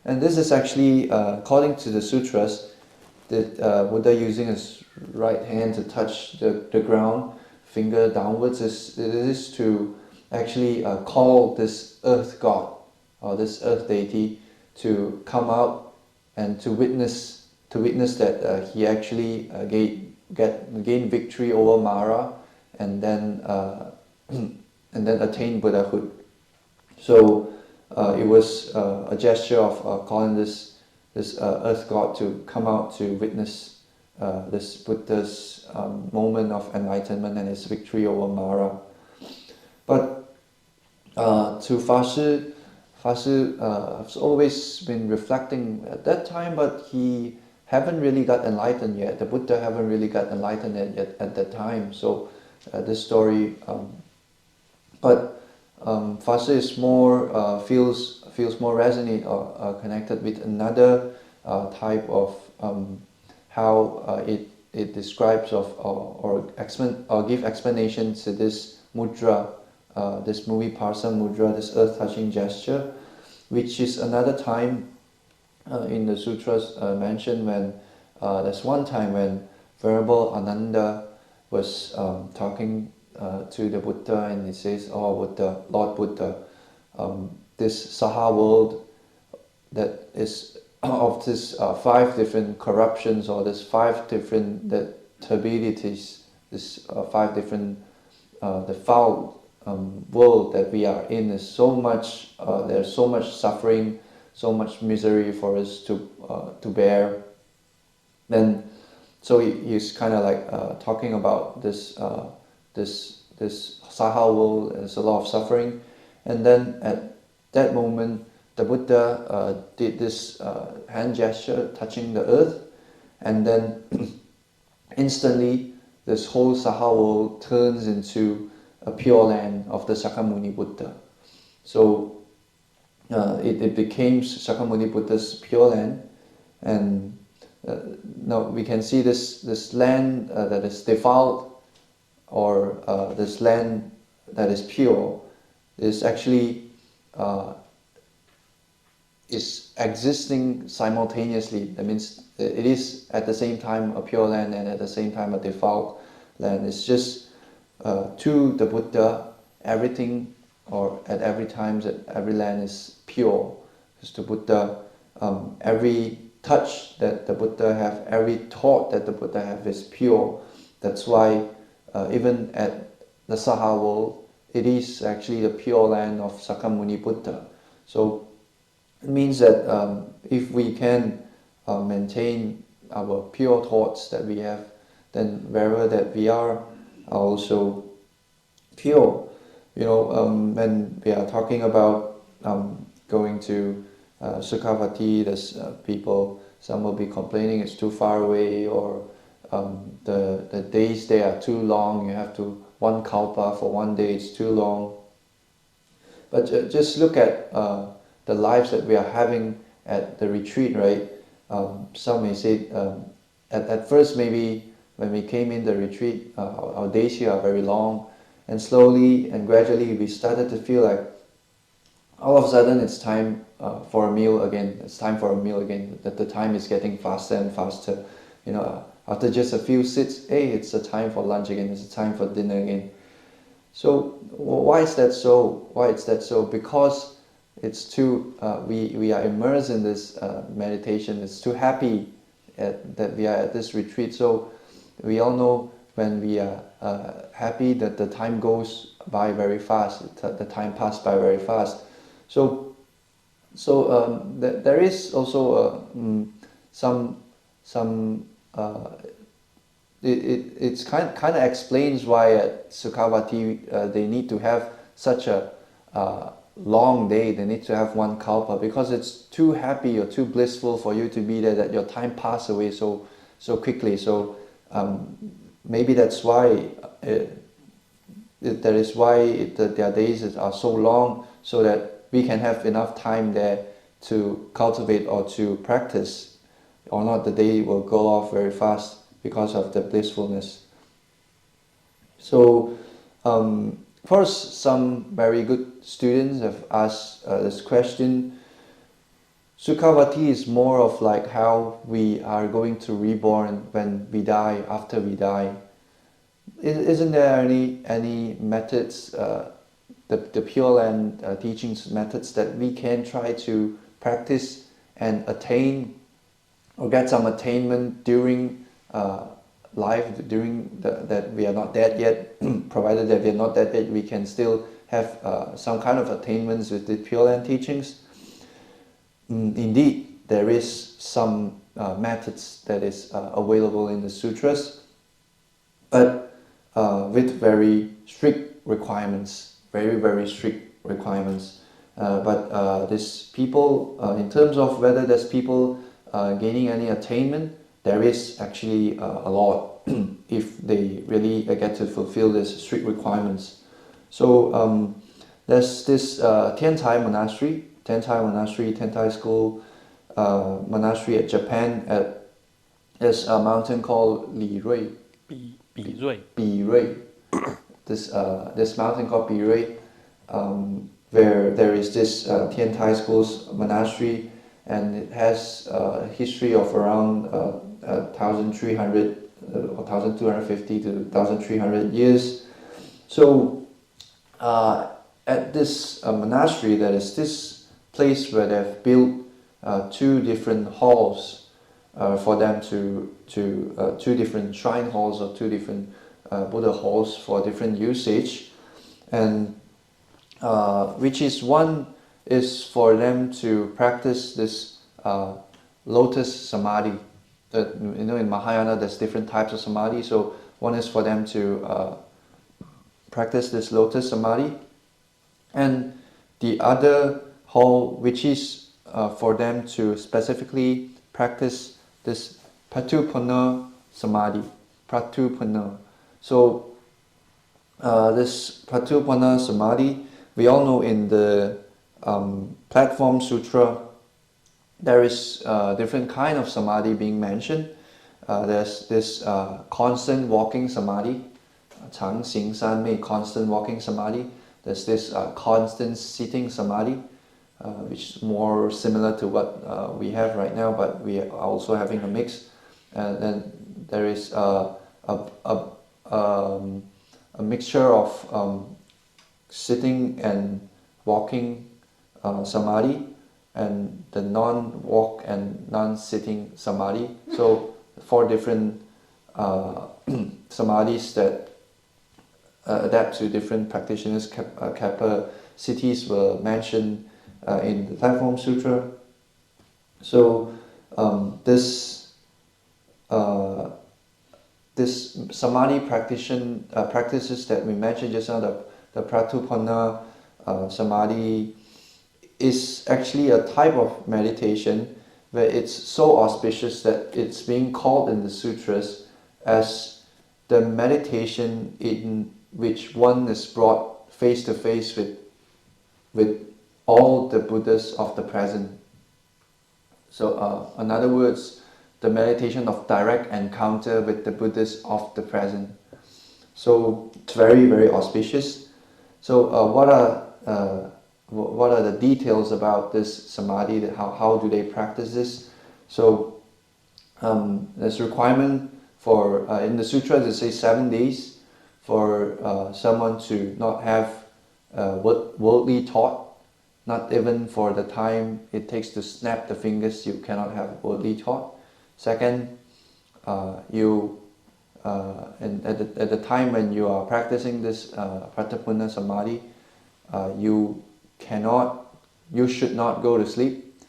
And this is actually, according to the sutras, that Buddha using his right hand to touch the ground, finger downwards, is to actually call this earth god, or this earth deity, to come out and to witness that he actually gain victory over Mara, and then attain Buddhahood. So it was a gesture of calling this earth god to come out to witness this Buddha's moment of enlightenment and his victory over Mara. But to 法师 Fasu has always been reflecting at that time, but he haven't really got enlightened yet. The Buddha haven't really got enlightened yet at that time. So this story, Fasu is more feels more resonant or connected with another type of how it describes of or give explanation to this mudra, this movie Parsa mudra, this earth-touching gesture, which is another time in the sutras mentioned when there's one time when Venerable Ananda was talking to the Buddha, and he says, "Oh Buddha, Lord Buddha, this Saha world that is of this 5 different corruptions, or this 5 different turbidities, this 5 different the foul world that we are in is so much. There's so much suffering, so much misery for us to bear." Then, so he's kind of like talking about this Saha world. There's a lot of suffering, and then at that moment, the Buddha did this hand gesture touching the earth, and then instantly this whole Saha world turns into a pure land of the Shakyamuni Buddha. So it became Shakyamuni Buddha's pure land, and now we can see this land that is defiled, or this land that is pure, is actually is existing simultaneously. That means it is at the same time a pure land and at the same time a defiled land. It's just to the Buddha, everything, or at every time that every land is pure. Because to Buddha, every touch that the Buddha have, every thought that the Buddha have is pure. That's why even at the Saha world, it is actually the pure land of Shakyamuni Buddha. So it means that if we can maintain our pure thoughts that we have, then wherever that we are also pure. You know, when we are talking about going to Sukhavati, there's people, some will be complaining it's too far away, or the days there are too long, you have to, 1 kalpa for 1 day, it's too long. But just look at the lives that we are having at the retreat, right? Some may say, at first maybe when we came in the retreat, our days here are very long, and slowly and gradually we started to feel like all of a sudden it's time for a meal again. It's time for a meal again. That the time is getting faster and faster. You know, after just a few sits, hey, it's a time for lunch again. It's a time for dinner again. So why is that so? Why is that so? Because it's too we are immersed in this meditation. It's too happy that we are at this retreat. So we all know when we are happy that the time goes by very fast. The time passes by very fast. So there is also it's kind of explains why at Sukhavati they need to have such a long day. They need to have 1 kalpa, because it's too happy or too blissful for you to be there, that your time passes away so quickly. So maybe that's why that is why their days are so long, so that we can have enough time there to cultivate or to practice, or not the day will go off very fast because of the blissfulness. So first, some very good students have asked this question. Sukhavati is more of like how we are going to reborn when we die, after we die. Isn't there any methods, the Pure Land teachings methods that we can try to practice and attain, or get some attainment during life, during that we are not dead yet, provided that we are not dead yet, we can still have some kind of attainments with the Pure Land teachings? Indeed, there is some methods that is available in the sutras, but with very strict requirements, very strict requirements. but these people, in terms of whether there's people gaining any attainment, there is actually a lot if they really get to fulfill these strict requirements. So there's this Tiantai monastery, Tiantai school monastery at Japan. There's a mountain called Li Rui. Bi Rui. This mountain called Bi Rui, where there is this Tiantai school's monastery, and it has a history of around 1,300 or 1,250 to 1,300 years. So at this monastery, there is this place where they've built two different halls for them to two different shrine halls or two different Buddha halls for different usage, and which is one is for them to practice this lotus samadhi. That, you know, in Mahayana there's different types of samadhi. So one is for them to practice this lotus samadhi, and the other hall which is for them to specifically practice this Pratupana samadhi. Pratupana. So this Pratupana samadhi, we all know in the Platform Sutra, there is different kind of samadhi being mentioned. There's this constant walking samadhi, Chang Xing San Mei, constant walking samadhi. There's this constant sitting samadhi, which is more similar to what we have right now, but we are also having a mix. And then there is a mixture of sitting and walking samadhi, and the non-walk and non-sitting samadhi. So 4 different samadhis that adapt to different practitioners' capacities were mentioned in the Platform Sutra. So this samadhi practices that we mentioned just now, the Pratupana samadhi, is actually a type of meditation where it's so auspicious that it's being called in the sutras as the meditation in which one is brought face to face with all the Buddhas of the present. So in other words, the meditation of direct encounter with the Buddhas of the present. So it's very, very auspicious. So what are the details about this samadhi? How do they practice this? So there's requirement for in the sutras it says 7 days for someone to not have worldly thought. Not even for the time it takes to snap the fingers, you cannot have worldly thought. Second, and at the time when you are practicing this Pratapuna samadhi, you should not go to sleep,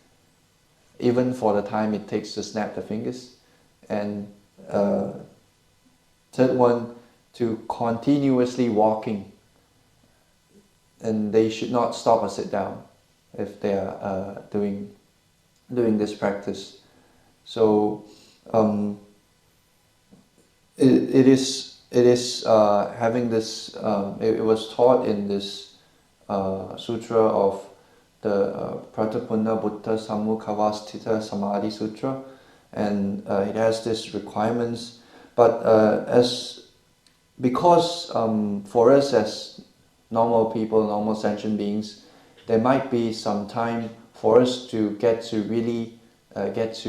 even for the time it takes to snap the fingers. And third one, to continuously walking, and they should not stop or sit down if they are doing this practice. So it is having this. It was taught in this sutra of the Pratapuna Buddha Sammukhavastita Samadhi Sutra, and it has these requirements. But because for us as normal people, normal sentient beings, there might be some time for us to get to really practice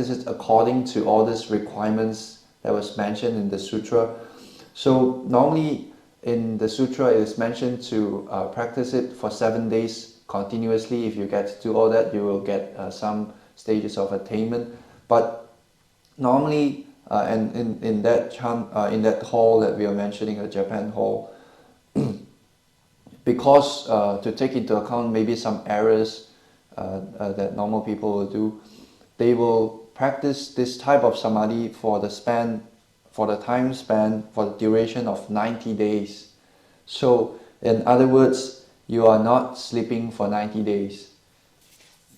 it according to all these requirements that was mentioned in the sutra. So normally in the sutra it is mentioned to practice it for 7 days continuously. If you get to do all that, you will get some stages of attainment. But normally, and in that hall that we are mentioning, the Japan hall, because to take into account maybe some errors that normal people will do, they will practice this type of samadhi for the duration of 90 days. So in other words, you are not sleeping for 90 days.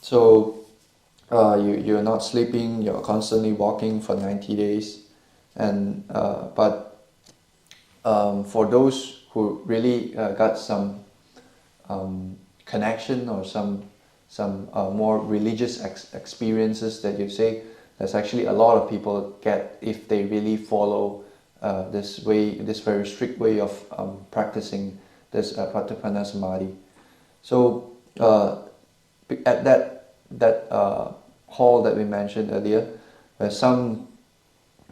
So you're not sleeping, you're constantly walking for 90 days. And but for those who really got some connection or some more religious experiences that you say, there's actually a lot of people get if they really follow this very strict way of practicing this Patipana Samadhi. So at that hall that we mentioned earlier, some,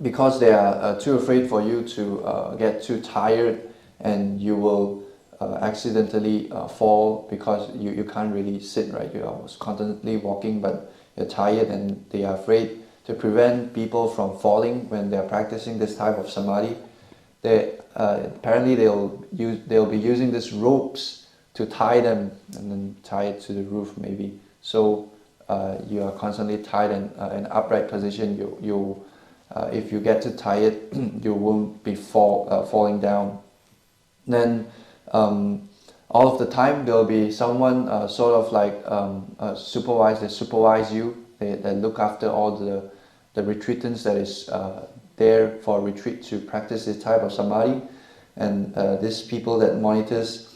because they are too afraid for you to get too tired and you will accidentally fall because you can't really sit, right? You are constantly walking but you're tired, and they are afraid to prevent people from falling when they're practicing this type of samadhi. Apparently they'll be using these ropes to tie them and then tie it to the roof maybe. So you are constantly tied in an upright position. If you get too tired, you won't be falling down. Then all of the time there'll be someone sort of like supervise you. They look after all the retreatants that is there for retreat to practice this type of samadhi, and these people that monitors,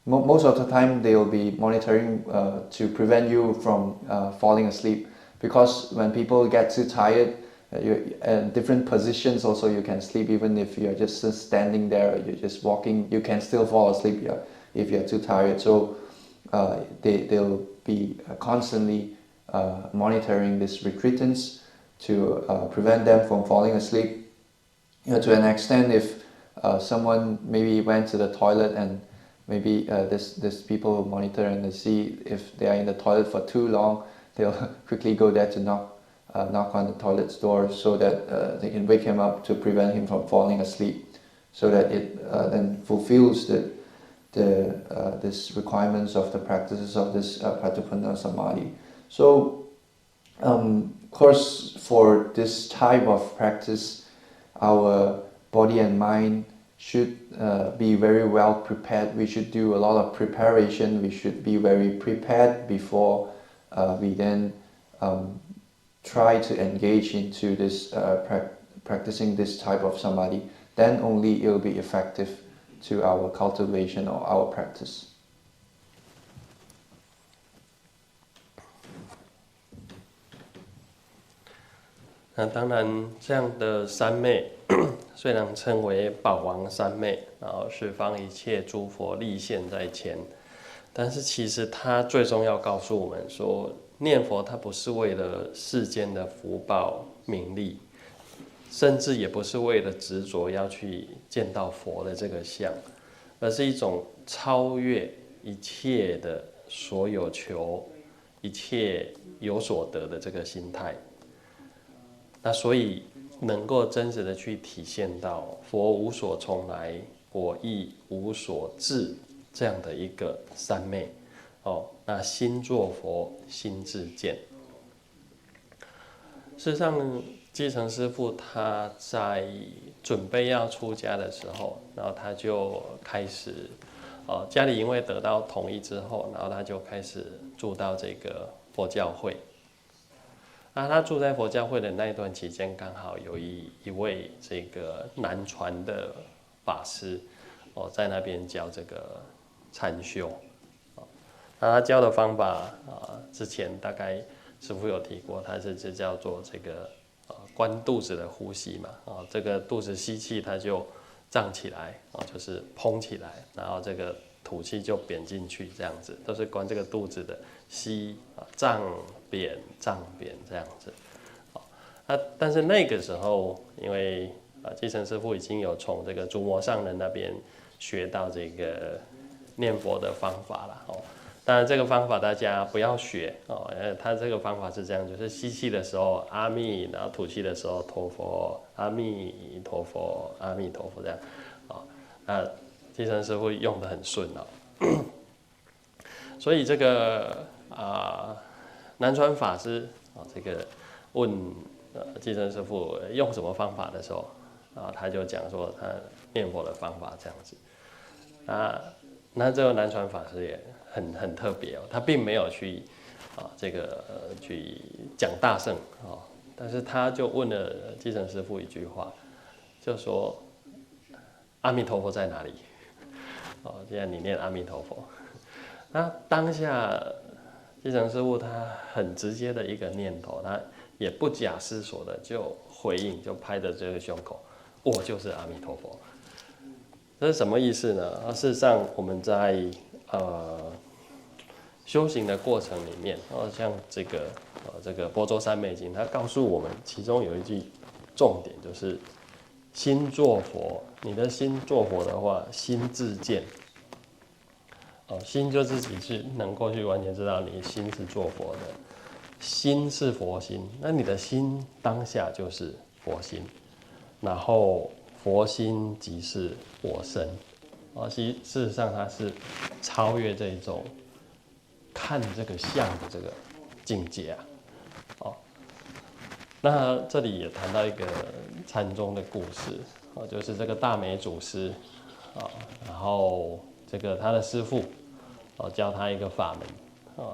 most of the time they will be monitoring to prevent you from falling asleep, because when people get too tired, in different positions also you can sleep. Even if you're just standing there, you're just walking, you can still fall asleep if you're too tired. So they'll be constantly monitoring these retreatants to prevent them from falling asleep. To an extent, if someone maybe went to the toilet and maybe this people monitor and they see if they are in the toilet for too long, they'll quickly go there to knock on the toilet's door so that they can wake him up to prevent him from falling asleep, so that it then fulfills this requirements of the practices of this Patipana Samadhi. So of course, for this type of practice, our body and mind should be very well prepared. We should do a lot of preparation. We should be very prepared before we then try to engage into this practicing this type of samadhi. Then only it will be effective to our cultivation or our practice. 那当然，这样的三昧虽然称为宝王三昧，然后十方一切诸佛立现在前，但是其实它最终要告诉我们说，念佛它不是为了世间的福报名利，甚至也不是为了执着要去见到佛的这个相，而是一种超越一切的所有求、一切有所得的这个心态。那所以能够真实的去体现到佛无所从来，我亦无所至这样的一个三昧哦。那心作佛，心自见。事实上，继承师父他在准备要出家的时候，然后他就开始，家里因为得到同意之后，然后他就开始住到这个佛教会。那他住在佛教会的那一段期间，刚好有一位这个南传的法师，在那边教这个禅修。那他教的方法之前大概师父有提过，他是叫做这个关肚子的呼吸嘛，这个肚子吸气它就胀起来，就是膨起来，然后这个吐气就扁进去，这样子都是关这个肚子的吸胀扁胀扁这样子。但是那个时候，因为继承师父已经有从这个诸魔上人那边学到这个念佛的方法了。当然这个方法大家不要学他这个方法是这样，就是吸气的时候阿弥，然后吐气的时候陀佛，阿弥陀佛，阿弥陀佛这样。那继承师父用得很顺所以这个南传法师这个问继承师父用什么方法的时候他就讲说他念佛的方法这样子。那这个南传法师也很特别哦，他并没有去去讲大乘哦，但是他就问了继承师父一句话，就说阿弥陀佛在哪里？哦，既然你念阿弥陀佛，那当下继承师父他很直接的一个念头，他也不假思索的就回应，就拍着这个胸口，我就是阿弥陀佛。这是什么意思呢？事实上我们在修行的过程里面，像这个《般舟三昧经》，它告诉我们，其中有一句重点就是心作佛。你的心作佛的话，心自见。心就自己是能够去完全知道你心是作佛的，心是佛心，那你的心当下就是佛心，然后佛心即是我身。事实上它是超越这种看这个相的这个境界啊。那这里也谈到一个禅宗的故事，就是这个大美祖师然后这个他的师父教他一个法门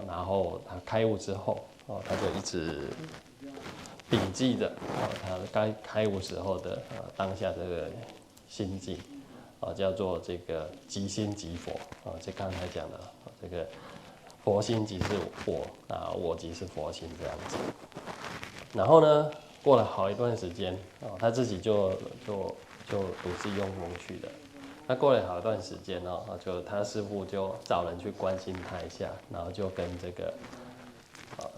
然后他开悟之后他就一直笔记着他该开悟时候的当下这个心境叫做这个即心即佛这刚才讲的这个佛心即是我我即是佛心这样子。然后呢，过了好一段时间他自己就独自用功去的。那过了好一段时间就他师父就找人去关心他一下，然后就跟这个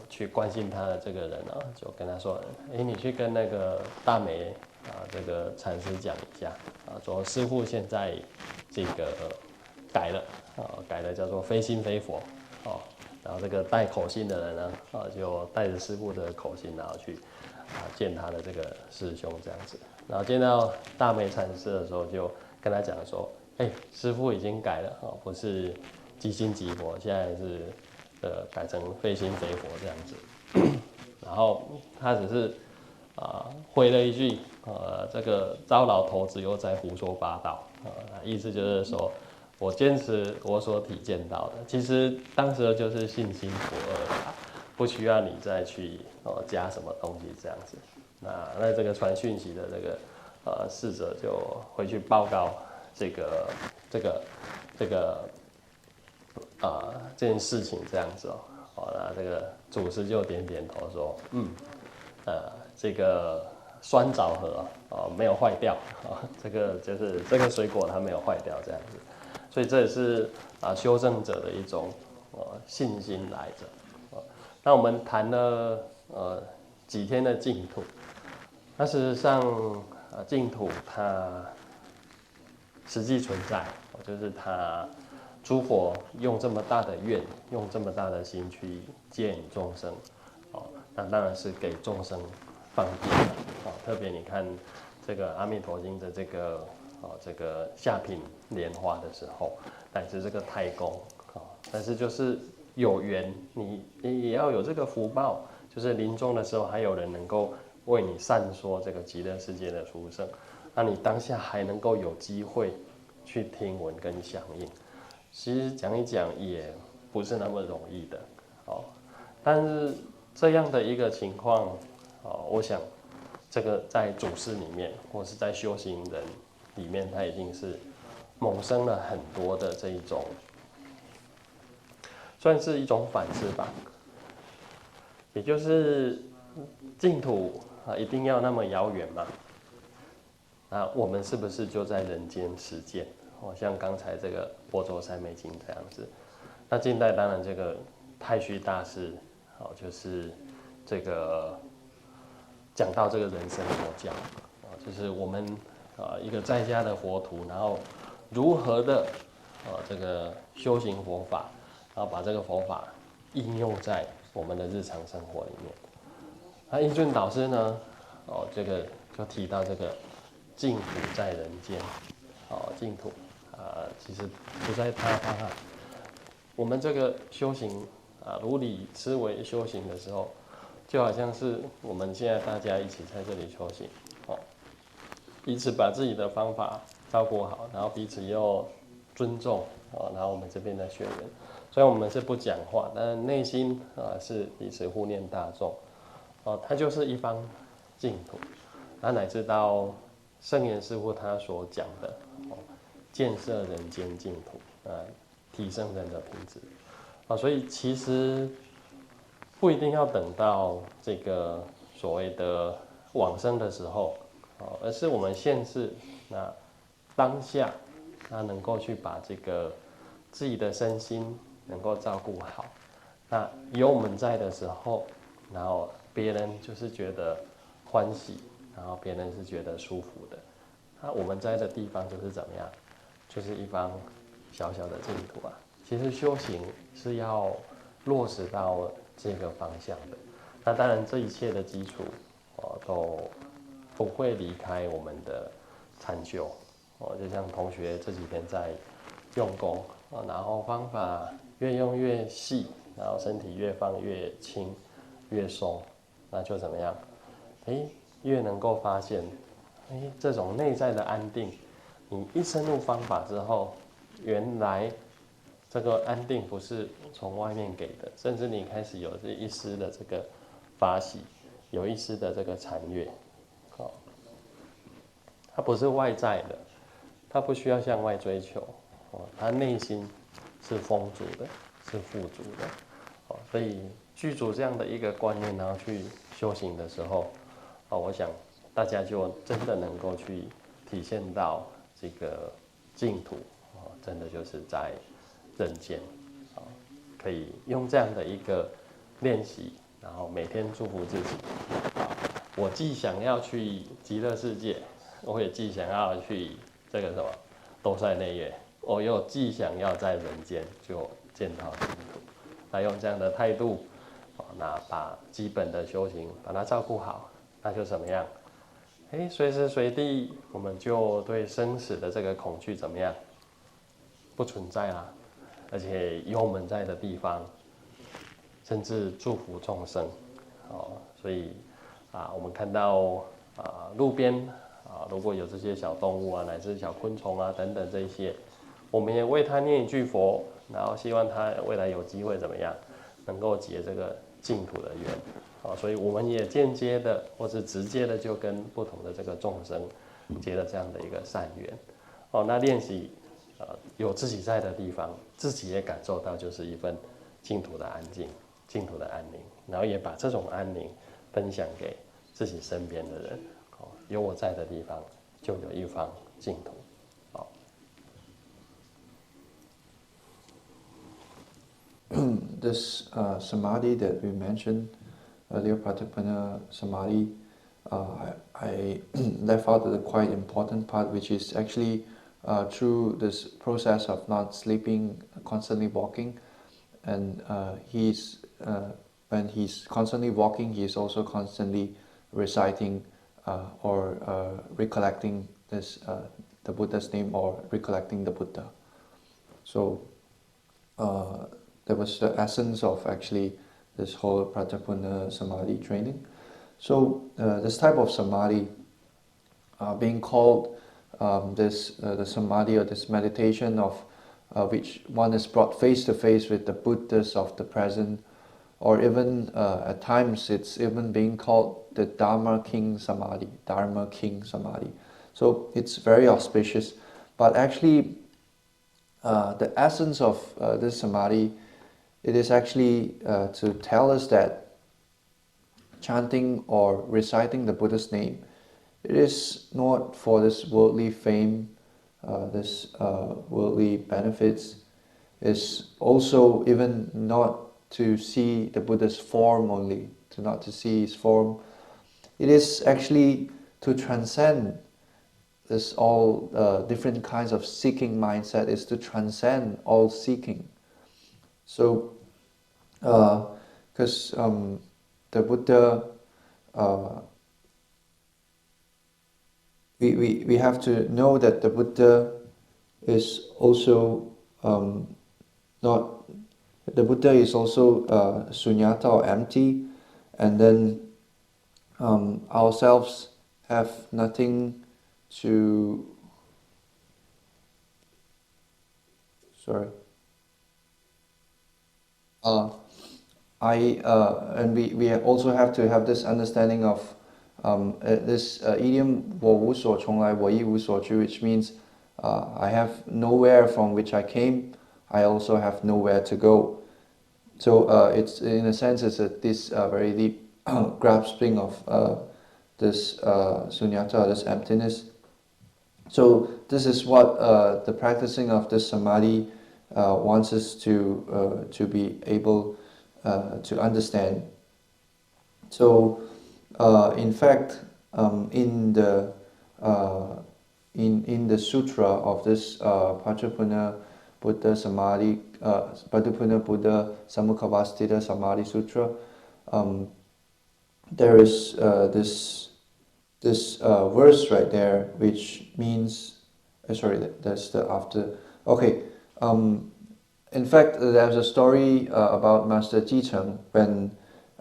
去关心他的这个人就跟他说，你去跟那个大美这个禅师讲一下说师父现在这个改了叫做非心非佛然后这个带口信的人呢就带着师父的口信，然后去见他的这个师兄这样子。然后见到大美禅师的时候，就跟他讲说，师父已经改了不是即心即佛，现在是改成非心非佛这样子。然后他只是回了一句这个糟老头子又在胡说八道意思就是说我坚持我所体见到的，其实当时就是信心不二不需要你再去加什么东西这样子。那这个传讯息的这个侍者就回去报告这件事情这样子那这个祖师就点点头说，这个酸枣核没有坏掉这个就是这个水果它没有坏掉这样子。所以这也是修正者的一种信心来着。那我们谈了几天的净土，那事实上净土它实际存在，就是它诸佛用这么大的愿，用这么大的心去接引众生那当然是给众生方便特别你看这个阿弥陀经的这个下品莲花的时候，乃至这个太公但是就是有缘，你也要有这个福报，就是临终的时候还有人能够为你散说这个极乐世界的殊胜，那你当下还能够有机会去听闻跟响应，其实讲一讲也不是那么容易的但是这样的一个情况我想这个在祖师里面或是在修行人里面，它已经是萌生了很多的这一种，算是一种反思吧。也就是净土一定要那么遥远吗？那我们是不是就在人间实践像刚才这个《般舟三昧经》这样子。那近代当然这个太虚大师就是这个讲到这个人生佛教就是我们一个在家的佛徒，然后如何的这个修行佛法，然后把这个佛法应用在我们的日常生活里面。那英俊导师呢这个就提到这个净土在人间净土其实不在他方我们这个修行如理思维修行的时候，就好像是我们现在大家一起在这里修行彼此把自己的方法照顾好，然后彼此又尊重然后我们这边的学员，虽然我们是不讲话，但是内心是彼此护念大众它就是一方净土。那乃至到圣严师父他所讲的建设人间净土提升人的品质所以其实不一定要等到这个所谓的往生的时候而是我们现世那当下那能够去把这个自己的身心能够照顾好，那有我们在的时候，然后别人就是觉得欢喜，然后别人是觉得舒服的，那我们在的地方就是怎么样，就是一方小小的净土其实修行是要落实到这个方向的。那当然这一切的基础都不会离开我们的禅修就像同学这几天在用功然后方法越用越细，然后身体越放越轻越松，那就怎么样越能够发现这种内在的安定。你一深入方法之后，原来这个安定不是从外面给的，甚至你开始有这一丝的这个法喜，有一丝的这个禅悦它不是外在的，它不需要向外追求它内心是丰足的，是富足的所以具足这样的一个观念，然后去修行的时候我想大家就真的能够去体现到这个净土真的就是在人间可以用这样的一个练习，然后每天祝福自己我既想要去极乐世界，我也既想要去这个什么兜率内院，我又既想要在人间就见到净土。那用这样的态度那把基本的修行把它照顾好，那就怎么样随时随地我们就对生死的这个恐惧怎么样不存在啦，而且有我们在的地方甚至祝福众生所以我们看到路边如果有这些小动物乃至小昆虫等等这些，我们也为它念一句佛，然后希望它未来有机会怎么样能够结这个净土的缘所以我们也间接的或是直接的就跟不同的这个众生结了这样的一个善缘那练习有自己在的地方，自己也感受到就是一份净土的安静，净土的安宁，然后也把这种安宁分享给自己身边的人有我在的地方就有一方净土This samadhi that we mentioned earlier, Pratapana samadhi, I left out the quite important part, which is actually through this process of not sleeping, constantly walking, and when he's constantly walking, he is also constantly reciting or recollecting this the Buddha's name or recollecting the Buddha. So that was the essence of actually this whole Pratapana Samadhi training. So this type of Samadhi being called the Samadhi or this meditation of which one is brought face to face with the Buddhas of the present, or even at times it's even being called the Dharma King Samadhi, Dharma King Samadhi. So it's very auspicious, but actually the essence of this Samadhi, it is actually to tell us that chanting or reciting the Buddha's name, it is not for this worldly fame, this worldly benefits. It's also even not to see the Buddha's form only, not to see his form. It is actually to transcend this all different kinds of seeking mindset, is to transcend all seeking. So, because the Buddha, we have to know that the Buddha is also not. The Buddha is also sunyata or empty, and then ourselves have nothing to Sorry. And we also have to have this understanding of this idiom 我无所从来我亦无所去, which means I have nowhere from which I came, I also have nowhere to go. So it's in a sense it's this very deep grasping of this sunyata, this emptiness. So this is what the practicing of this samadhi wants us to be able to understand. So in fact, in the sutra of this Pachupuna Buddha Samadhi, Pachupuna Buddha Samukkhavastita Samadhi Sutra, there is this verse right there, which means, sorry, that's the after. Okay, in fact, there's a story about Master Jicheng when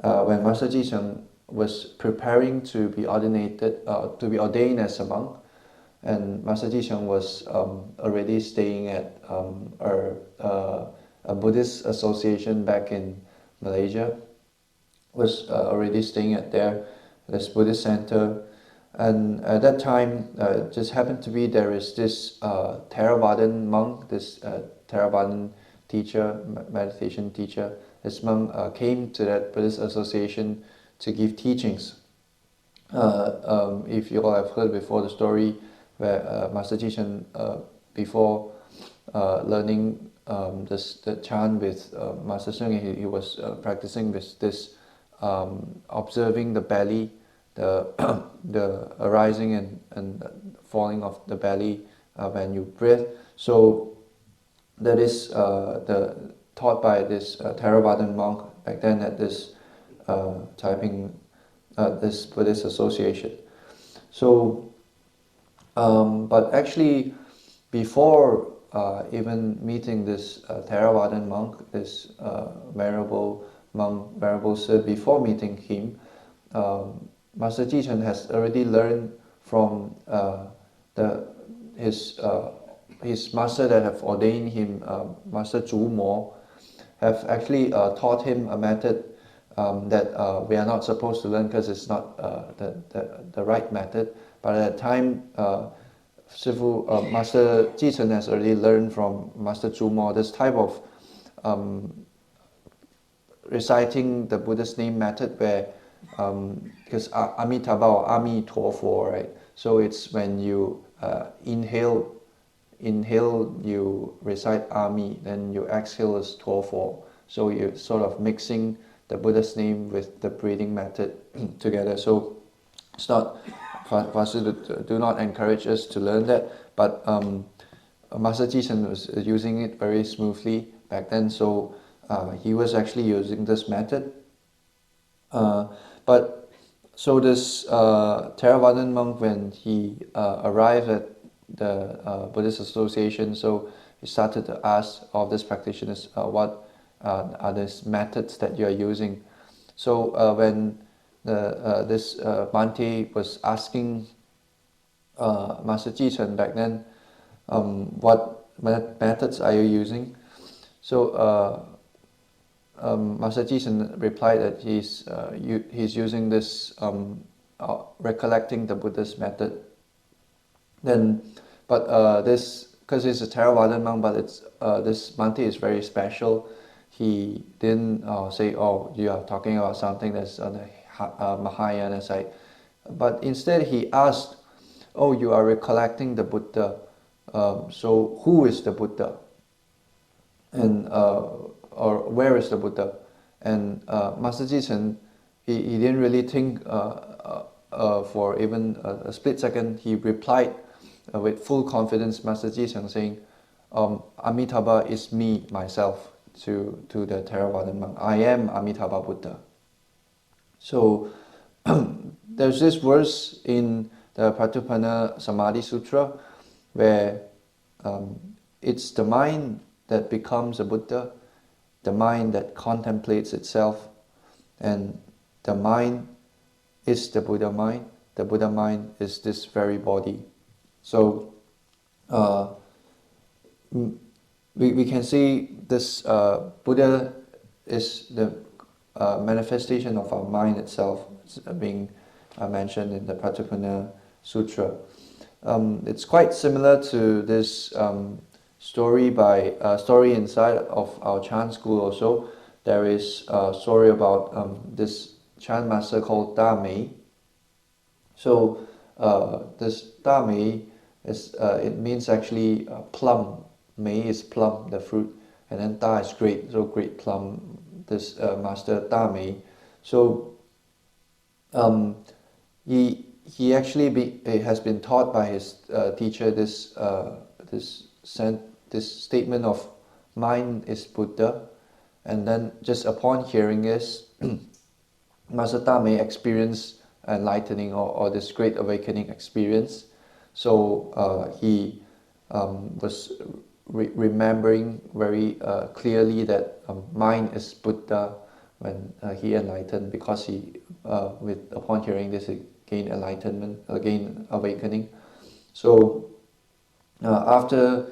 Master Jicheng was preparing to be ordained as a monk, and Master Jicheng was already staying at a Buddhist association back in Malaysia. Was already staying at this Buddhist center, and at that time, just happened to be there is this Theravadan monk, this Theravadan teacher, meditation teacher. This monk came to that Buddhist association to give teachings. If you all have heard before the story where Master Jichen, before learning the chant with Master Sengye, he was practicing with this observing the belly, the arising and falling of the belly when you breathe. So that is taught by this Theravadan monk back then at this this Buddhist association. So, but actually, before even meeting this Theravadan monk, this venerable monk, venerable Sir, before meeting him, Master Jichen has already learned from his master that have ordained him, Master Zhu Mo, have actually taught him a method that we are not supposed to learn because it's not the right method. But at that time, Master Jichen has already learned from Master Zhu Mo this type of reciting the Buddha's name method, where because Amitabha or Ami Tuofo, right? So it's when you inhale you recite Ami, then you exhale as Tuofo. So you're sort of mixing the Buddha's name with the breathing method together. So it's not, Vasu do not encourage us to learn that, but Master Jichen was using it very smoothly back then, so he was actually using this method. But so this Theravadan monk, when he arrived at the Buddhist association, so he started to ask all these practitioners what are these methods that you are using. So when this Bhante was asking Master Jichen back then, what methods are you using? So Master Jichen replied that he's using this recollecting the Buddha's method. Then, but this, because he's a Theravadan monk, but it's this Bhante is very special. He didn't say, "Oh, you are talking about something that's on the Mahayana side," but instead he asked, "Oh, you are recollecting the Buddha. So who is the Buddha? And or where is the Buddha?" And Master Jichen, he didn't really think for even a split second. He replied with full confidence, Master Jichen, saying, "Amitabha is me, myself," to the Theravadan monk. "I am Amitabha Buddha." So there's this verse in the Pachupana Samadhi Sutra where it's the mind that becomes a Buddha, the mind that contemplates itself, and the mind is the Buddha mind. The Buddha mind is this very body. So we can see this Buddha is the manifestation of our mind itself, being mentioned in the Pratipana Sutra. It's quite similar to this story inside of our chant school also. There is a story about this chant master called Da Mei. So this Da Mei is it means actually plum. Mei is plum, the fruit, and then Da is great, so great plum. This master Da Mei. So he actually has been taught by his teacher this statement of mind is Buddha, and then just upon hearing this, Master Da Mei experienced enlightening or this great awakening experience. So he was remembering very clearly that mind is Buddha when he enlightened, because he upon hearing this he gained enlightenment, gained awakening. So after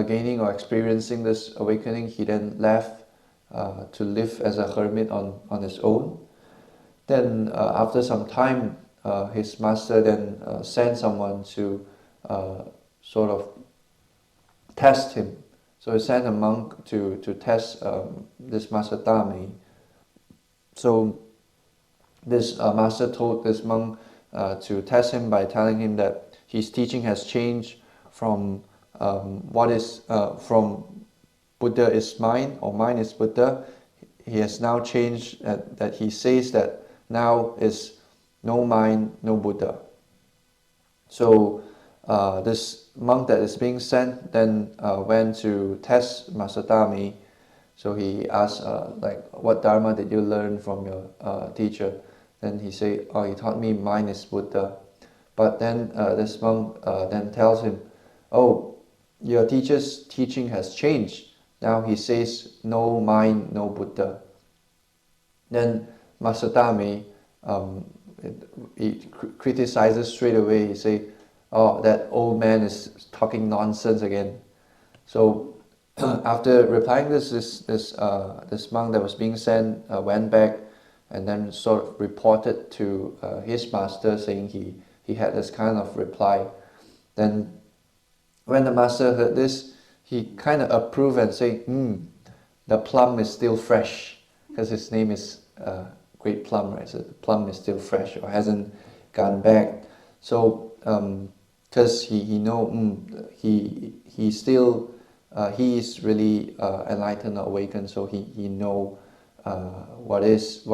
gaining or experiencing this awakening, he then left to live as a hermit on his own. Then after some time, his master then sent someone to sort of test him. So he sent a monk to test this Master Da Mei. So this master told this monk to test him by telling him that his teaching has changed from from Buddha is mind, or mind is Buddha. He has now changed that he says that now is no mind, no Buddha. So this monk that is being sent then went to test Master Da Mei. So he asked, what Dharma did you learn from your teacher? Then he said, he taught me mind is Buddha. But then this monk then tells him, your teacher's teaching has changed. Now he says, no mind, no Buddha. Then Master Da Mei, he criticizes straight away. He says, that old man is talking nonsense again. So after replying this monk that was being sent went back and then sort of reported to his master, saying he had this kind of reply. Then when the master heard this, he kind of approved and said, the plum is still fresh, because his name is Great Plum, right? So the plum is still fresh or hasn't gone back. So because he know he still he is really enlightened or awakened, so he know what is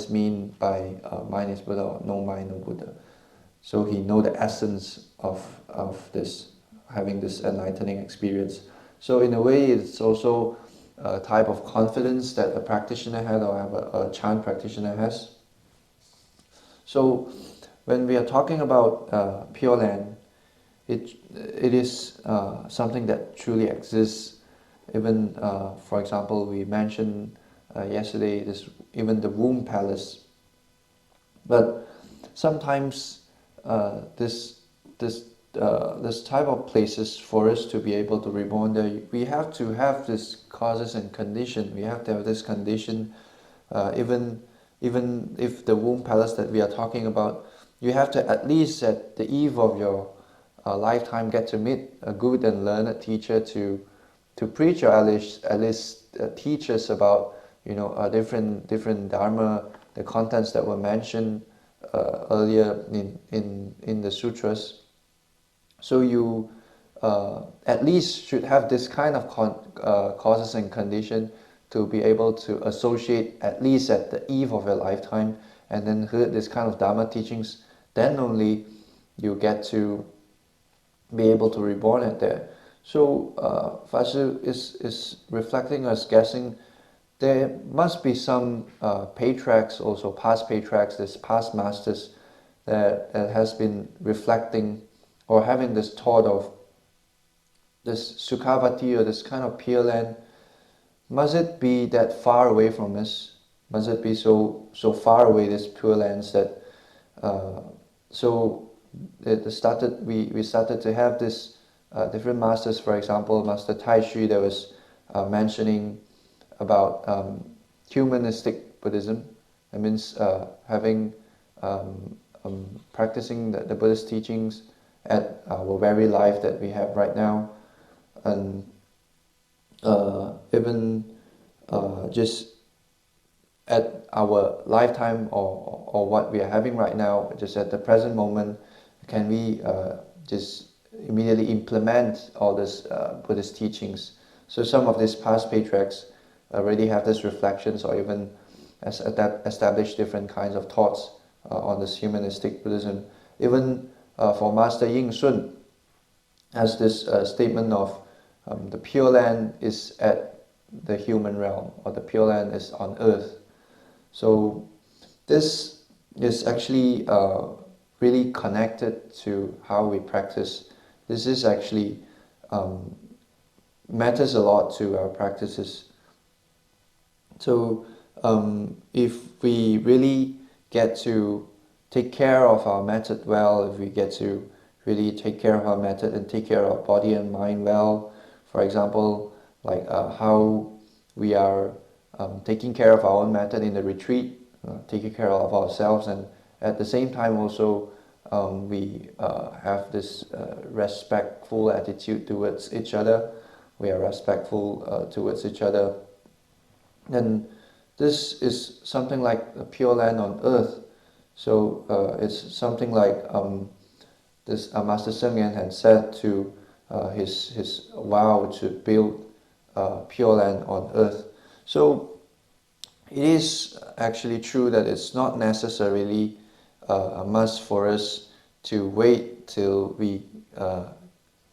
mean by mind is Buddha or no mind, no Buddha. So he know the essence of this, having this enlightening experience. So in a way, it's also a type of confidence that a practitioner has, or a chant practitioner has. So when we are talking about Pure Land, it is something that truly exists. Even, for example, we mentioned yesterday even the womb palace. But sometimes this type of places, for us to be able to reborn there, we have to have this causes and condition. We have to have this condition. Even if the womb palace that we are talking about, you have to at least at the eve of your lifetime get to meet a good and learned teacher to preach, or at least teach us about different dharma, the contents that were mentioned earlier in the sutras. So you at least should have this kind of causes and condition to be able to associate at least at the eve of your lifetime, and then heard this kind of dharma teachings. Then only you get to be able to reborn at there. So Fasu is reflecting us, guessing there must be some patriarchs, also past patriarchs, this past masters that has been reflecting or having this thought of this Sukhavati, or this kind of Pure Land. Must it be that far away from us? Must it be so far away, this Pure Lands, that we started to have this different masters. For example, Master Tai Shui, that was mentioning about humanistic Buddhism. That means practicing the Buddhist teachings at our very life that we have right now, and even just at our lifetime or what we are having right now, just at the present moment, can we just immediately implement all this Buddhist teachings? So some of these past patriarchs already have these reflections, or even established different kinds of thoughts on this humanistic Buddhism. Even for Master Ying Sun has this statement of the Pure Land is at the human realm, or the Pure Land is on earth. So this is actually really connected to how we practice. This is actually matters a lot to our practices. So if we really get to take care of our method well, if we get to really take care of our method and take care of our body and mind well, for example, like how we are taking care of our own method in the retreat, taking care of ourselves, and at the same time also we have this respectful attitude towards each other. We are respectful towards each other. And this is something like a pure land on earth. So it's something like this Master Seng Yen had said to his vow to build pure land on earth. So it is actually true that it's not necessarily a must for us to wait till we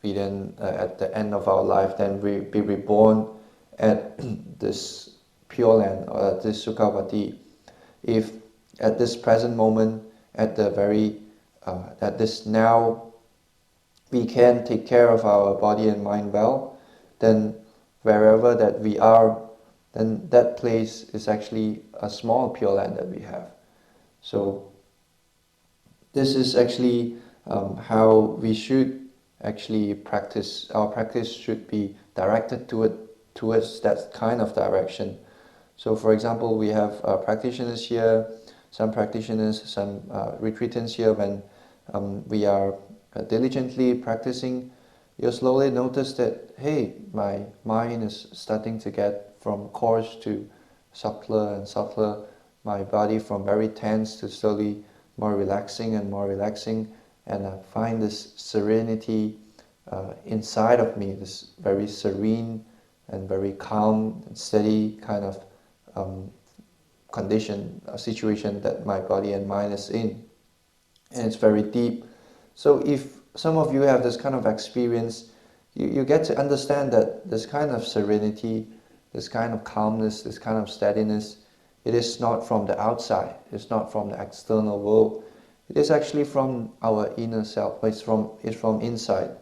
then at the end of our life then we be reborn at this pure land or at this Sukhavati. If at this present moment, at this now, we can take care of our body and mind well, then wherever that we are, then that place is actually a small pure land that we have. So this is actually how we should actually practice. Our practice should be directed towards that kind of direction. So for example, we have practitioners here, some practitioners, some retreatants here. When we are diligently practicing, you'll slowly notice that, hey, my mind is starting to get from coarse to subtler and subtler, my body from very tense to slowly more relaxing, and I find this serenity inside of me, this very serene and very calm and steady kind of condition, a situation that my body and mind is in. And it's very deep. So if some of you have this kind of experience, you get to understand that this kind of serenity, this kind of calmness, this kind of steadiness, it is not from the outside, it's not from the external world. It is actually from our inner self, it's from inside.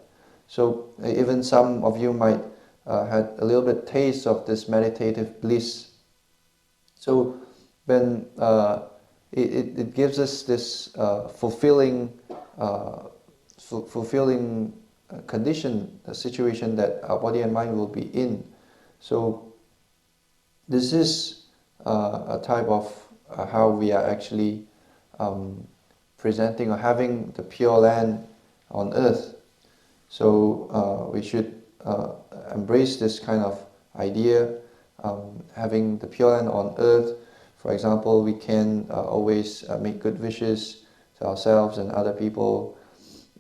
So even some of you might had a little bit taste of this meditative bliss. So when it gives us this fulfilling condition, a situation that our body and mind will be in. So this is a type of how we are actually presenting or having the pure land on earth. So we should embrace this kind of idea, having the pure land on earth. For example, we can always make good wishes to ourselves and other people,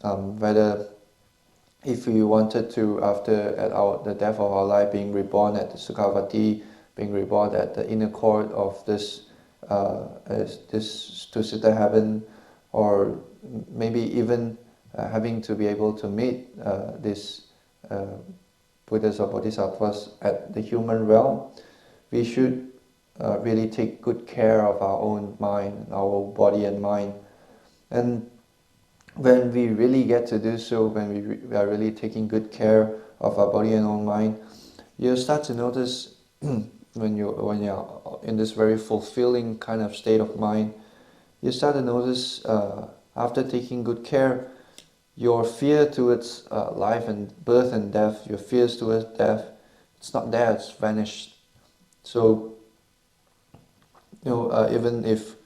whether if we wanted to, after the death of our life, being reborn at the Sukhavati, being reborn at the inner court of this two-sitter heaven, or maybe even having to be able to meet these Buddhas or Bodhisattvas at the human realm, we should really take good care of our own mind, our body and mind. And when we really get to do so, when we are really taking good care of our body and own mind, you'll start to notice when you're in this very fulfilling kind of state of mind, you start to notice after taking good care, your fear towards life and birth and death, your fears towards death, it's not there, it's vanished. So, even if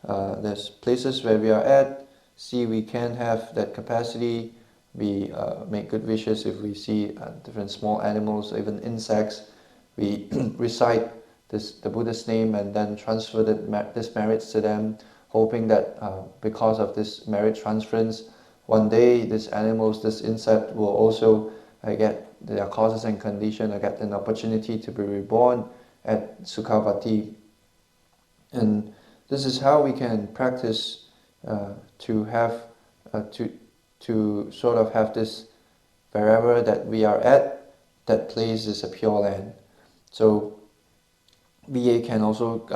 there's places where we are at, see we can have that capacity. We make good wishes if we see different small animals, even insects. We recite the Buddha's name and then transfer this merits to them, hoping that because of this merit transference, one day these animals, this insect will also get their causes and condition, get an opportunity to be reborn at Sukhavati. And this is how we can practice to have to sort of have this, wherever that we are at, that place is a pure land. So VA can also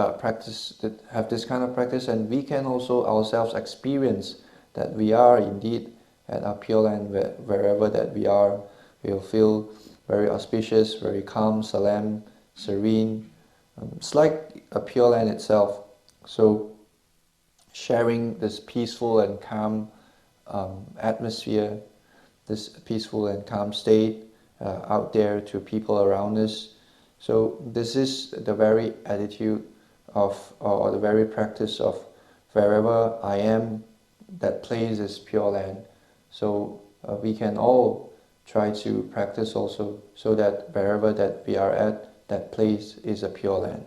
have this kind of practice, and we can also ourselves experience that we are indeed at a pure land. Wherever that we are, we'll feel very auspicious, very calm, solemn, serene. It's like a pure land itself. So sharing this peaceful and calm atmosphere, this peaceful and calm state out there to people around us. So this is the very attitude of, or the very practice of, wherever I am, that place is pure land. So we can all try to practice also, so that wherever that we are at, that place is a pure land.